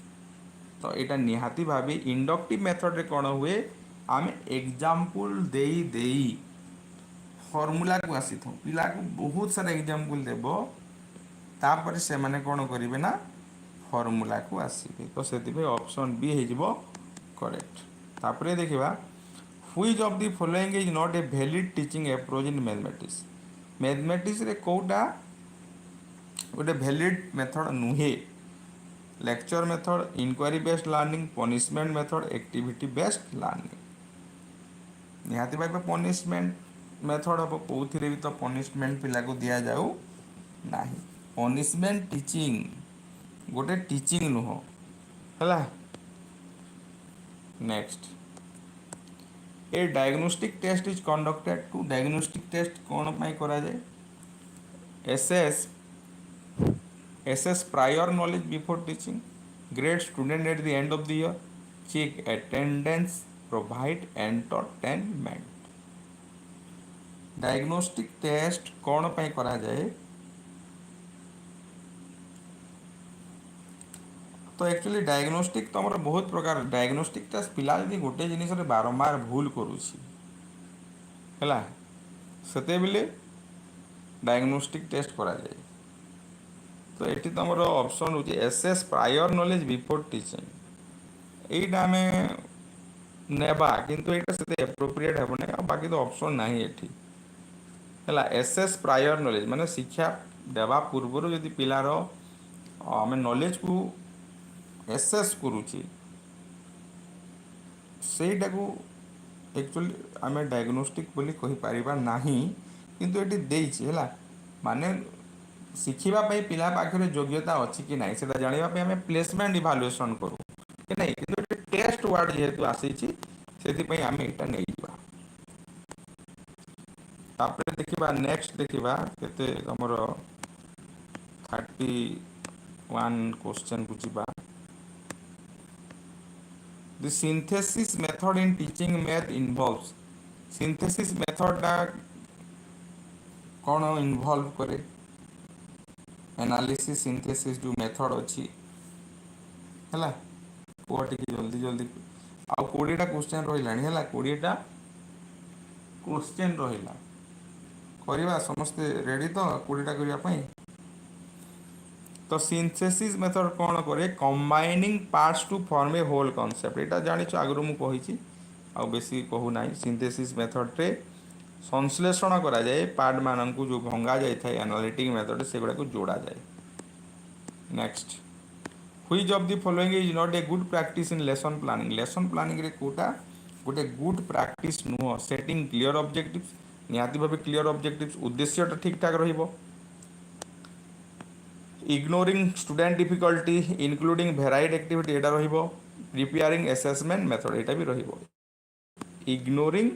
तो यहाँ निहाती भावी इंडक्टिव मेथड रे कौन हुए आम एग्जाम्पल देई देई फॉर्मूला को आसी था पिला को बहुत सारा एग्जाम्पल देव तापर से माने कौन करेंगे ना फॉर्मूला को आसवे तो से ऑप्शन बी हो करेक्ट तापर देखा which of the following is not a valid teaching approach in mathematics mathematics रे कोटा गोटे वैलिड मेथड नुहे lecture method inquiry based learning punishment method activity based learning निहाती भाव पनिशमेंट मेथड हम कौन भी तो पनिशमेंट पिला को दि जाऊ ना पनिशमेंट टीचिंग गोटे टीचिंग नुह है next a diagnostic test is conducted to diagnostic test कौन पाई करा जाए assess prior knowledge before teaching grade student at the end of the year check attendance provide entertainment diagnostic test कौन पाई करा जाए तो एक्चुअली डायग्नोस्टिक तुम बहुत प्रकार डायग्नोस्टिक टेस्ट पिला यदि गोटे जिनिस बारंबार भूल करुँची है से डायग्नोस्टिक टेस्ट करा जाए तो ये तुम ऑप्शन हो एसएस प्रायर नॉलेज बिफोर टीचिंग यहीटा आम नेबा किंतु एटा से एप्रोप्रिएट हेबने बाकी तो ऑप्शन ना ये है एसएस प्रायर नॉलेज माने शिक्षा देवा पूर्व जदि पिलार आम नॉलेज को एसेस करुची सेटा को एक्चुअली आम डायग्नोस्टिक बोली कहि परिबा नाही किंतु एटी देइछि हैला माने शिखिबा पई पिला पाखरे योग्यता अछि कि नाही सेटा जानिबा पई आम प्लेसमेंट इवैल्यूएशन करू कि नाही किंतु एटी टेस्ट वर्ड जेहेतु आसीछि सेति पई आम एटा नै दिबा तापर देखिबा नेक्स्ट देखिबा केते हमर 31 क्वेश्चन को जिबा The synthesis method in teaching math involves synthesis method टा कौन इन्वॉल्व करे एनालिसिस सिंथेसिस जो मेथड अच्छी है कुह टी जल्दी जल्दी आ 20टा क्वेश्चन रहा है 20टा क्वेश्चन रहा करवा समस्ते रेडी तो 20टा करने तो सिंथेसिस मेथड कौन करे combining parts to form a whole concept यहाँ जानिछ आगु मुझे आ बेसी कहू ना सिंथेसिस मेथड रे संश्लेषण करा जाए पार्ट मान को जो भंगा जाए एनालिटिक मेथड से गुड़ा को जोड़ा जाए next which of the following is not a good practice in lesson planning रे कोटा गोटे गुड प्रैक्टिस नुह सेटिंग क्लियर ऑब्जेक्टिव्स निहाती भाव क्लियर ऑब्जेक्टिव्स उद्देश्यटा ठीक ठाक रहिबो ignoring student difficulty including varied activity एटा रहिबो प्रिपेयरिंग असेसमेंट मेथड एटा भी रहिबो इग्नोरिंग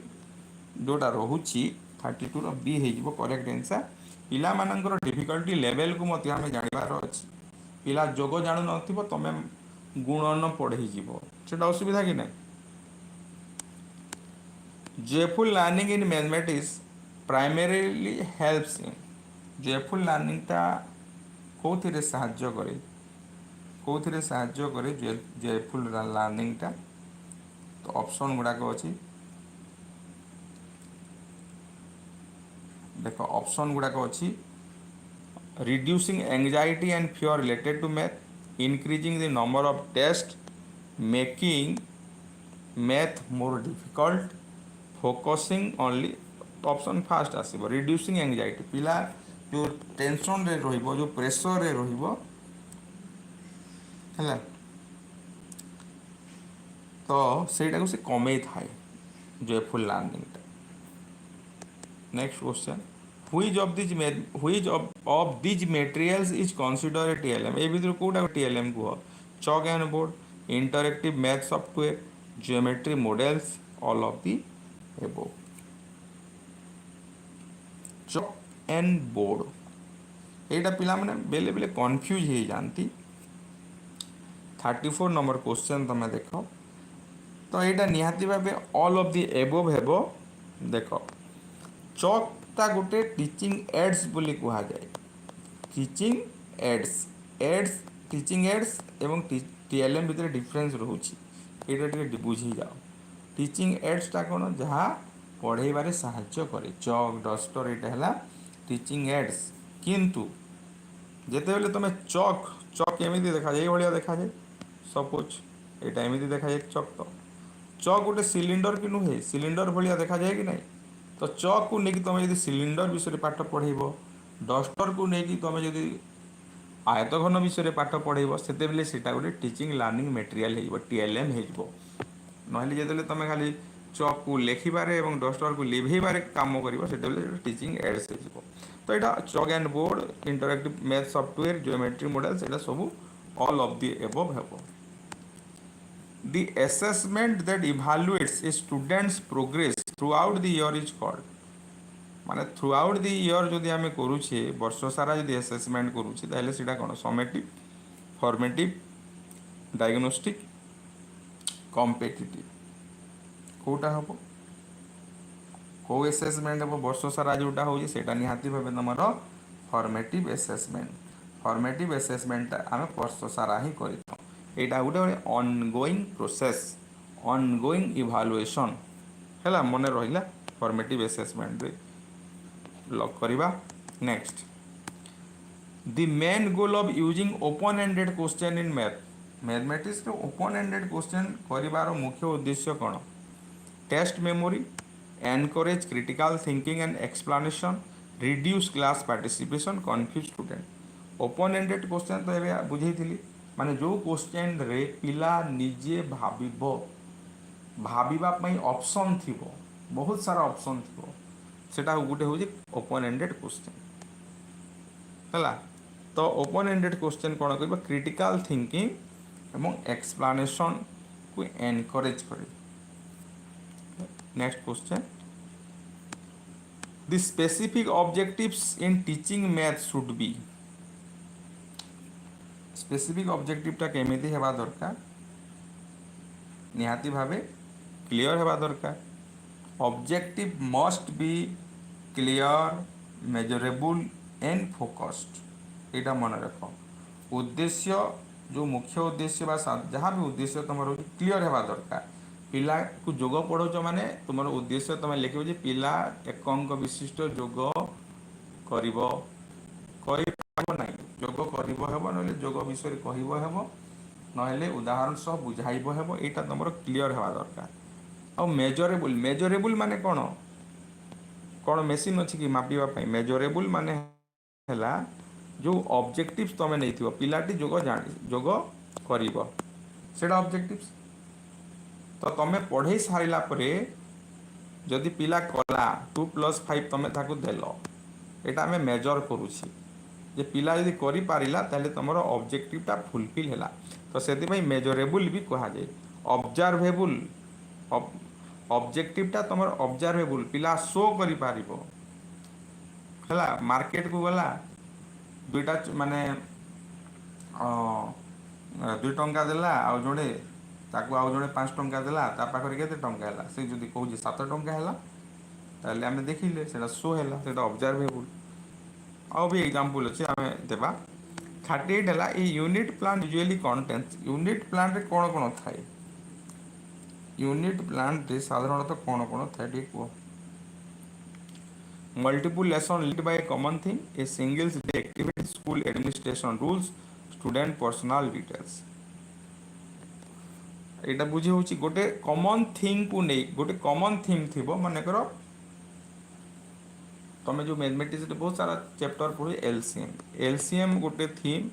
जोटा रोची 32 बी हो करेक्ट आंसर पिला मानकर डिफिकल्टी लेवल को मत आम जानवर अच्छी पिला जोग जानू न तुम गुणन पढ़े जीवटा असुविधा कि ना joyful learning in mathematics primarily helps in joyful लर्निंगटा कौन साहाय्य करे कौन साहाय्य करे जयफुल लर्निंगटा तो ऑप्शन गुड़ाक अच्छी देख ऑप्शन गुड़ाक अच्छी reducing anxiety and fear related to math, increasing the number of tests, making math more difficult, focusing only option first आसब रिड्यूसिंग एंजाइटी पिला जो टेंशन रे रहिबो जो प्रेशर रे रहिबो हैला तो सेटा को से कमे थाए joyful learning next question which of these materials is considered a TLM ए भितर कोटा TLM को chalk and board interactive math software geometry models all of the above chalk and board एटा पिला माने बेले बेले कंफ्यूज हो जानती 34 नंबर क्वेश्चन तुम देख तो यहाँ निहाती भाव ऑल ऑफ दी एबोव हेबो देख चकटा गोटे टीचिंग एड्स बोली कह जाए टीचिंग एड्स टीचिंग एड्स एवं टीएलएम भितर डिफरेंस रोचे यहाँ बुझी जाओ टीचिंग एड्सटा कौन जहाँ पढ़ेबारे साहाय्य करे चक डस्टर यहाँ है टीचिंग एड्स किंतु जिते तुम चक चक एमती देखा जाए ये देखा जाए सपोज यहाँ एमती देखा जाए चक तो चक गोटे सिलिंडर कि नुहे सिलिंडर भाया देखा जाए कि नहीं तो चक को लेकिन तुम यदि सिलिंडर विषय पाठ पढ़ेब डस्टर को लेकिन तुम यदि आयतघन विषय पाठ पढ़ेब से गोटे टीचिंग लर्निंग मटेरियल हो टीएलएम हो ना जो तुम खाली चक को लेखिबारे और डस्टर को लिभेबारे काम कर टीचिंग एड्स हो तो यहाँ Chuck and board interactive math software geometry models यहाँ सब ऑल ऑफ द एबव हेबो The assessment that evaluates a student's progress throughout the year is called माने throughout the year जदि आमे करूछे वर्ष सारा जदि assessment करूछे ताहले सेटा कोन समेटिव फॉर्मेटिव डायग्नोस्टिक कॉम्पिटिटिव कोटा हबो को असेसमेंट हबो वर्ष सारा जोटा होजे सेटा निहाती भाबे तमरो फॉर्मेटिव असेसमेंट आमे वर्ष सारा ही करितो एटा गोटे ऑनगोइंग प्रोसेस ऑनगोइंग इवालुएशन है मन रहा फॉर्मेटिव असेसमेंट लॉक करवा next the main goal of using open ended question in mathematics open ended question करिवार मुख्य उद्देश्य कौन test memory encourage critical thinking and explanation reduce class participation confuse student open ended question तो ये बुझे माने जो क्वेश्चन रे पिला निजे भाविबा ऑप्शन थी बहुत सारा ऑप्शन थी सेटा गोटे हूँ ओपन एंडेड क्वेश्चन है तो ओपन एंडेड क्वेश्चन कौन कर क्रिटिकल थिंकिंग एवं एक्सप्लेनेशन को एनकरेज करे next question the specific objectives in teaching math should be specific ऑब्जेक्टिवटा केमिति हेबा दरकार निहाती भावे क्लियर हेबा दरकार objective must be clear measurable and focused यहाँ मन रख उद्देश्य जो मुख्य उद्देश्य बा जहाँ भी उद्देश्य तुम क्लियर हेबा दरकार पिला को जोग पढ़ाच माने तुम उद्देश्य तुम लिखो जे पिला एक अंक विशिष्ट जोग करिवो नहीं जोग करब ना जोग विषय कहब ना उदाहरण सह बुझाइब हेब यहाँ तुम क्लियर हवा दरकार आ मेजरेबल माने कौन कौन मेसीन अच्छी कि मापिबा मेजरेबल माने है जो ऑब्जेक्टिव्स तुम नहीं पिलाटी जोग जोग करिवो सेटा ऑब्जेक्टिव्स तो तुम पढ़े सारा जदि पिला कला 2+5 तुम ताकू देल यहाँ आम मेजर करुच्छे जे पिला यदि करि पारिला ताले तमरो ऑब्जेक्टिवटा फुलफिल हैला तो सेति पई मेजरेबल भी कहा जाए ऑब्जर्वेबल ऑब्जेक्टिवटा तमरो ऑब्जर्वेबल पिला शो करि पारिबो हैला मार्केट को गला दुईटा माने 2 टंका देला आ जोड़े ताकू आ जोड़े 5 टंका देला ता पाखरे केते टंका हैला से जदि कहू 7 टंका हैला ताले आमे देखिले सेटा शो हैला सेटा ऑब्जर्वेबल आउ भी एग्जांपल अच्छे आम देवा 38 है unit plan usually contains unit plan रे कौन कौन थाए यूनिट प्लान रे साधारणतः कौन कौन थाए कह multiple lesson linked by a common theme, a single day activity, school administration rules, student personal details. ଏଇଟା ବୁଝି ହେଉଛି ଗୋଟେ କମନ୍ ଥିଙ୍ଗକୁ ନେଇ ଗୋଟେ କମନ୍ ଥିମ୍ ଥିବ ମନେକର ତମେ ଯେଉଁ ମ୍ୟାଥମେଟିକ୍ସରେ ବହୁତ ସାରା ଚେପ୍ଟର ପଢ଼ୁ ଏଲସିଏମ୍ ଗୋଟେ ଥିମ୍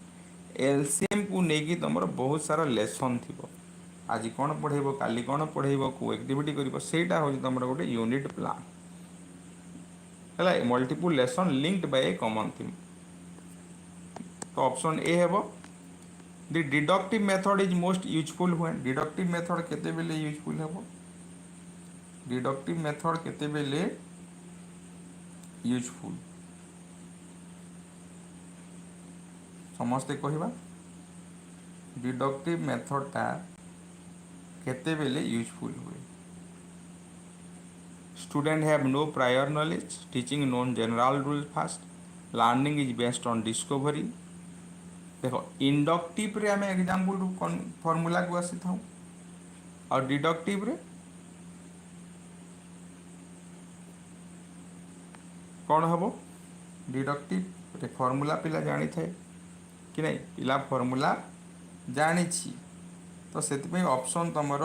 ଏଲସିଏମ୍କୁ ନେଇକି ତମର ବହୁତ ସାରା ଲେସନ୍ ଥିବ ଆଜି କ'ଣ ପଢ଼େଇବ କାଲି କ'ଣ ପଢ଼େଇବ କେଉଁ ଆକ୍ଟିଭିଟି କରିବ ସେଇଟା ହେଉଛି ତମର ଗୋଟେ ୟୁନିଟ୍ ପ୍ଲାନ୍ ହେଲା multiple lesson linked Bai a common theme ତ ଅପସନ୍ ଏ ହେବ The deductive method is most useful when deductive method केतेबेले यूजफुल हेबो deductive method केतेबेले यूजफुल समस्ते कहिबा deductive method टा केतेबेले यूजफुल हुए student have no prior knowledge teaching known general rules first learning is based on discovery देख inductive रे आम एग्जाम्पल फर्मूला को आसी था और डिडक्टिव रे कौन हम डिडक्टिव रे फर्मूला पिला जानी थे कि नहीं पिला फर्मूला जानी तो से ऑप्शन तुमर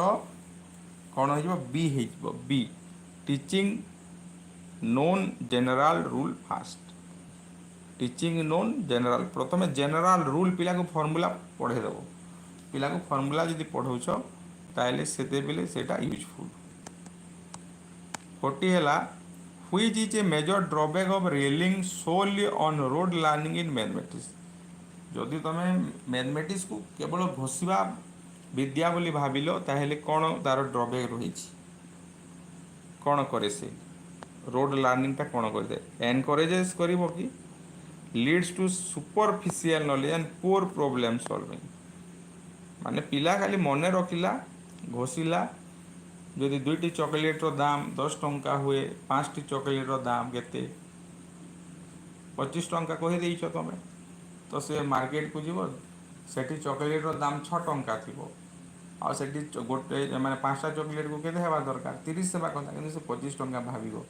कौन हो be teaching known general rule fast teaching known general प्रथम जनरल रूल पिला को फॉर्मूला पढ़े देव पिला को फॉर्मूला जब पढ़ाऊछ ताले सेते बेले सेटा यूजफुल 40 है which is a major drawback of relying solely on rote learning in mathematics जदि तुम मैथमेटिक्स को केवल घोषिबा विद्या बोली भाविल ताहेले कौन तार ड्रॉबैक रही कौन करे से रोड लर्निंग टा कौन कर दे एनकरेजेस करिवो कि leads to superficial knowledge and poor problem solving माने पिला खाली मने रखिला घोषिला जदि दुईटी चॉकलेट दाम 10 टंका हुए 5टी चॉकलेट दाम केते 25 टंका कहि देइछ तमे तो से मार्केट को जीव सेठी चॉकलेट दाम 6 टंका थिबो आ सेठी गोटे माने 5टा चॉकलेट को केते हेबा दरकार 30 सेबा कथा किंतु से 25 टंका भाबिबो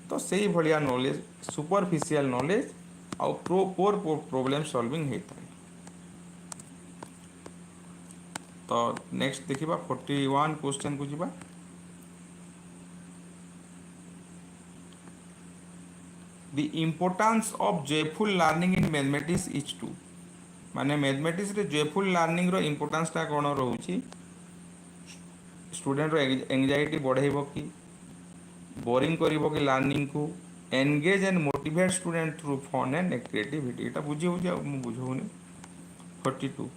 तो सेही भलिया नॉलेज सुपरफिशियल नॉलेज और पोर प्रॉब्लम सॉल्विंग होता है तो नेक्स्ट देखिबा 41 क्वेश्चन को जीवा the importance of joyful learning in mathematics is to माने मैथमेटिक्स रे जॉयफुल लर्निंग रो इम्पोर्टेंस ता कोन रहउची स्टूडेंट रो एंजाइटी बढ़ाइबो कि बोरिंग करिवो कि लर्निंग को engage and motivate student through fun and creativity एटा बुझी हो मु बुझौनी 42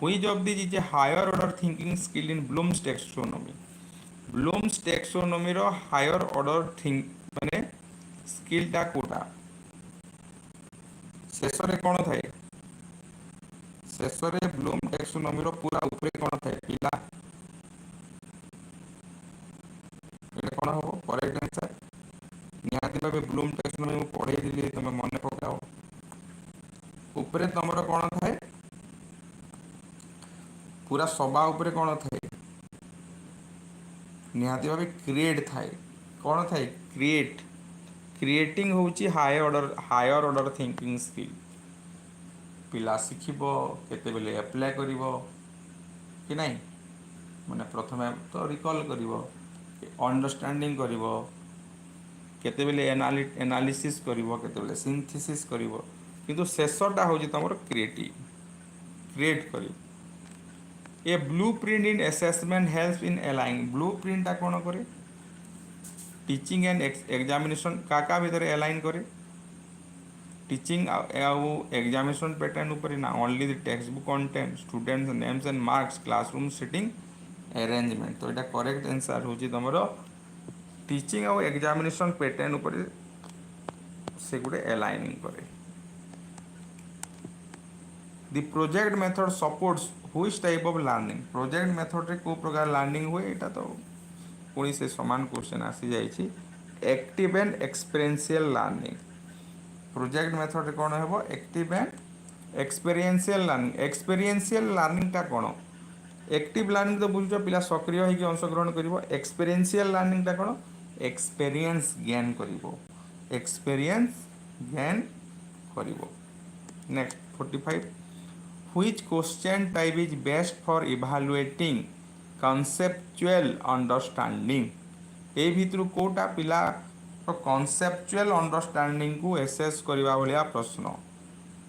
which of this is a higher order thinking skill in Bloom's taxonomy रो हायर ऑर्डर थिंक माने स्किल टा कोटा शेष रे कोन थाए शेष रे ब्लूम टैक्सोनॉमी रो पूरा ऊपर कोन थाए पिला एटा कोन हो करेक्ट आंसर निहाती भाव ब्लूम टैक्सोनॉमी में पढ़े दिली तुम मन पकाओ ऊपर तुमर कौन थाए पूरा सभा ऊपर कौन थाए निहाती भाव क्रिएट थाए कौन थाए क्रिएटिंग होची हायर ऑर्डर थिंकिंग स्किल पिला शिखिबो केते बेले अप्लाई करिवो कि नहीं माने प्रथमे तो रिकॉल करिवो अंडरस्टैंडिंग करिवो केतेबेले एनालिसिस करिवो केतेबेले सिंथेसिस करिवो किंतु शेषटा होची तमर क्रिएट करिवो a blueprint in assessment helps in aligning blueprint ता कोन करे टीचिंग एंड एग्जामिनेशन का भीतर अलाइन करे टीचिंग एग्जामिनेशन पैटर्न ऊपर ना only the text book content students names and marks classroom sitting arrangement तो एटा करेक्ट आंसर होची तमर टीचिंग और एग्जामिनेशन पैटर्न ऊपर से गुडे अलाइनिंग करे the project method supports which type of learning project method रे को प्रकार लर्निंग हुए एटा तो पुणी से समान क्वेश्चन आसी जाइछि active and experiential learning project method रे कोन हेबो एक्टिव एंड एक्सपीरियंशियल लर्निंग ता कोन एक्टिव लर्निंग तो बुझो पिला सक्रिय होगी अंशग्रहण करिवो एक्सपीरियंशियल लर्निंग ता कोन एक्सपीरियंस ज्ञान करिवो एक्सपीरियंस गेन करिवो। Next 45 which question type is best for evaluating conceptual understanding. ए भितर कोटा पिला कॉन्सेप्चुअल अंडरस्टैंडिंग को एसेस करबा भलिया प्रश्न।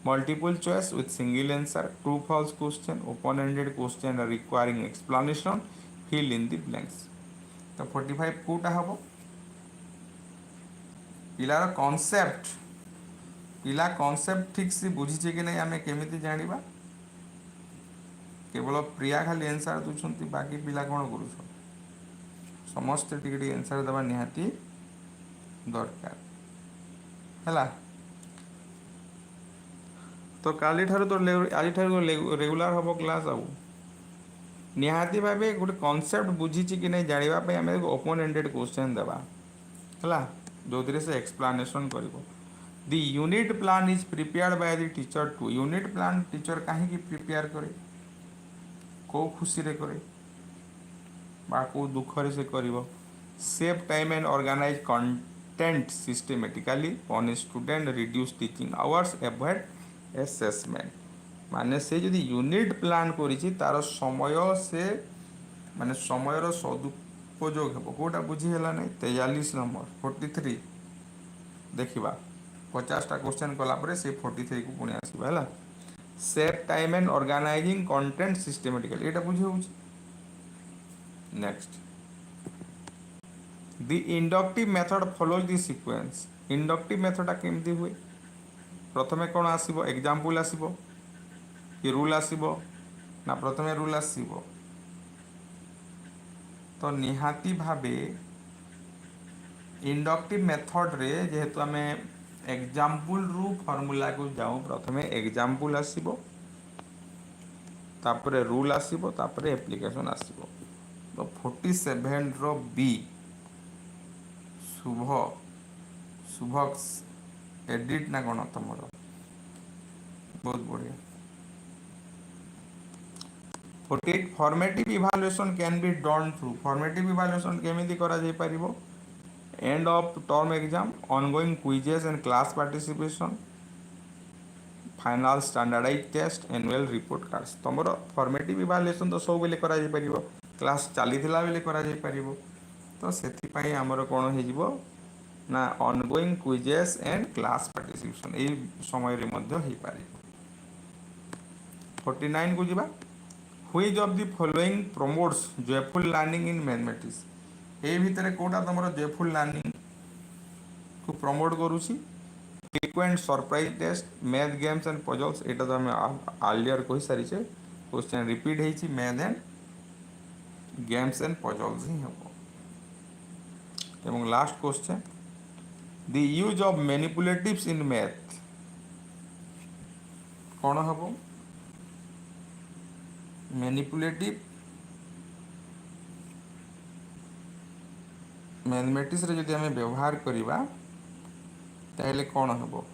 Multiple choice with single answer, true false question, open ended question requiring explanation, fill in the blanks. तो 45 कोटा हम पिलार कॉन्सेप्ट, पिला कॉन्सेप्ट ठीक से बुझीचे कि नहीं आम केमी जाना। केवल प्रिया खाली आंसर दूसरी, बाकी पिला कौन कर समस्ते टिके आंसर देवा निहाती दरकार है। तो काली ठार तो आज रेगुलर हम क्लास आउ निहाती भाव गोटे कॉन्सेप्ट बुझीची कि नहीं जानापी आम ओपन एंडेड क्वेश्चन देवा है जो से एक्सप्लेनेशन कर। The unit plan is prepared by the teacher to. Unit plan teacher कहीं प्रिपेयर करे, को खुशी रे करे बा को दुखरे से करिवो। Save time and organise content systematically on student, reduce teaching hours, avoid assessment. माने से जदि यूनिट प्लान करिछि तार समय से माने समयर सदुपयोग हे कोटा बुझी हला नहीं। 43 नंबर 43 देखिबा 50टा क्वेश्चन कला परे से 43 को पुणी आसीबा हला। Save time and organising content systematically एटा बुझी होउछि। Next the inductive method follows the sequence. Inductive method केमती हुए, प्रथमे कौन आसीबो एग्जांपल आसीबो कि रूल आसीबो ना प्रथमे रूल आसीबो। तो निहाती भाबे इंडक्टिव मेथड रे जेहेतु आम एग्जांपल रु फॉर्मूला को जाऊँ, प्रथमे एग्जांपल आसीबो तापरे रूल आसीबो तापरे एप्लीकेशन आसीबो। तो 47 रो बी शुभ शुभक्स एडिट ना कौन तुम बहुत बढ़िया। 48 formative evaluation can be done through. Formative evaluation केमिति करा जाय परिबो। End of term exam, ongoing quizzes and class participation, final standardise test, annual report cards. तुम फॉर्मेटिव इवैल्यूएशन तो सब बेले करा जाय परिबो, क्लास चलीथिला बेले करा जाय परिबो। तो सेथिपाई हमर कोन हे जिवो ना ongoing quizzes and class participation ए समय रे मध्य हे परिबो। 49 को जिबा which of the following promotes joyful learning in mathematics. ए भितरे कोटा तुमरो जॉयफुल लर्निंग को प्रमोट करूची। Frequent surprise test, math games and puzzles एटा तो हम अर्लियर कहि सारी छे, क्वेश्चन रिपीट हेची math and games and puzzles ही हबो। एवं last question the use of manipulatives in math कौन हबो। मैनिपुलेटिव मैथमेटिक्स रे जदि हमें व्यवहार करिबा ताहले कौन हबो।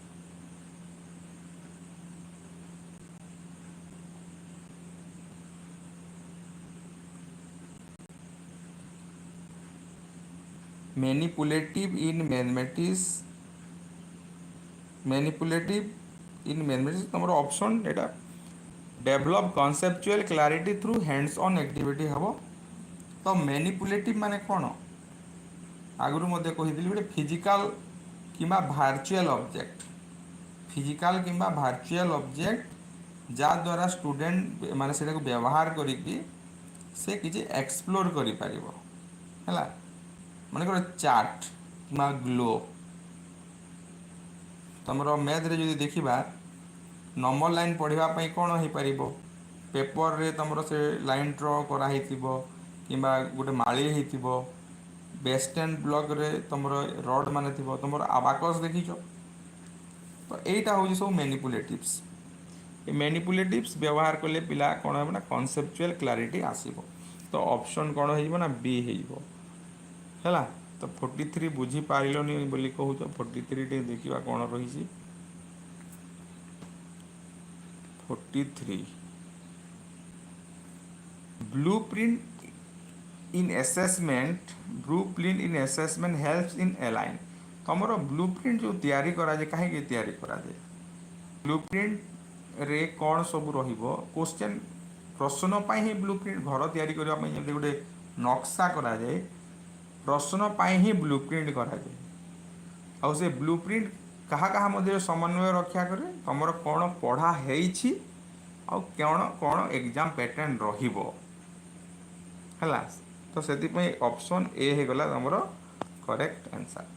Manipulative in mathematics, manipulative in mathematics तुम option Etah develop conceptual clarity through hands on activity हबो। तो मैनिपुलेटिव माने कौन आगुरु मध्य कहिदिली गोटे फिजिकल किंबा वर्चुअल ऑब्जेक्ट, फिजिकल किंबा वर्चुअल ऑब्जेक्ट जा द्वारा स्टूडेंट माने सेटा को व्यवहार करिकि से किछि एक्सप्लोर करि परिबो हैला। माने को चार्ट किंबा ग्लो तुमरो मैथ रे जदि देखिबा नंबर लाइन पढ़िबा पई कोन होई परिबो। पेपर रे तुमरो से लाइन ड्रॉ करा हेतिबो किंबा गोटे माली हेतिबो। वेस्टर्न ब्लॉक रे तुमरो रड माने थिबो, तुमरो अबाकस देखिछो। तो एटा होजी सब मैनिपुलेटिव्स। ए मैनिपुलेटिव्स व्यवहार करले पिला कोन होबो ना कॉन्सेप्चुअल क्लैरिटी आसीबो। तो ऑप्शन कोन होइबो ना बी हेइबो हैला। तो 43 बुझी पारिलोनी बोली कहू तो 43 टे देखिबा कोन रहिसी। 43 blueprint in assessment, blueprint in assessment helps in align. तुमर ब्लू प्रिंट जो तैयारी करा जाए कहीं तैयारी करा जाए ब्लू प्रिंट रे कौन सब रहिबो क्वेश्चन प्रश्न पाई ही ब्लू प्रिंट घर तैयारी करबा पई जब गोटे नक्शा करा जाए प्रश्न पाई ही ब्लू प्रिंट करा जाए आउ से ब्लू प्रिंट कहा कहा मध्य समन्वय रक्षा करे तुमर कौन पढ़ा हेइछि आउ कौन कौन एग्जाम पैटर्न रहिबो हैला तो से ऑप्शन ए हे गला तुमर करेक्ट आंसर।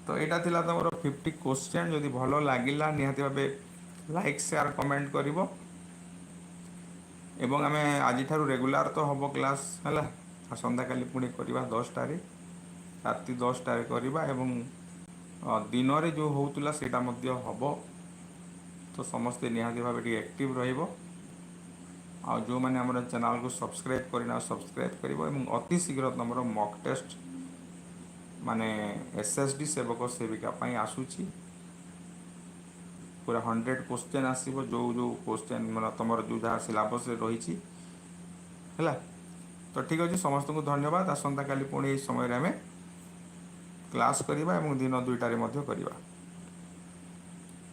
तो यहाँ थिला तुमर 50 क्वेश्चन जदि भल लगिला निहाती भावे लाइक शेयर कमेंट करिवो एवं आमे आज ठारू रेगुलर तो हम क्लास है सन्ध्या काली पुणी करवा 10 टारे राति 10 टारे करवा एवं दिन रे जो होउतला सेटा मध्य हबो तो समस्ते निहाती भावे एक्टिव रहिबो आ जो मैंने आम चैनल को सब्सक्राइब करना सब्सक्राइब करिवो एवं अति शीघ्र तुमर मॉक टेस्ट माने एसएसडी सेवक सेविका पाई आसुची पूरा 100 क्वेश्चन आसीबो जो जो क्वेश्चन मतलब तुमर जो जहाँ सिलेबस रही है तो ठीक अच्छे समस्त को धन्यवाद आसंता काली पुणी समय आम क्लास करवा दिन 2टारे करवा।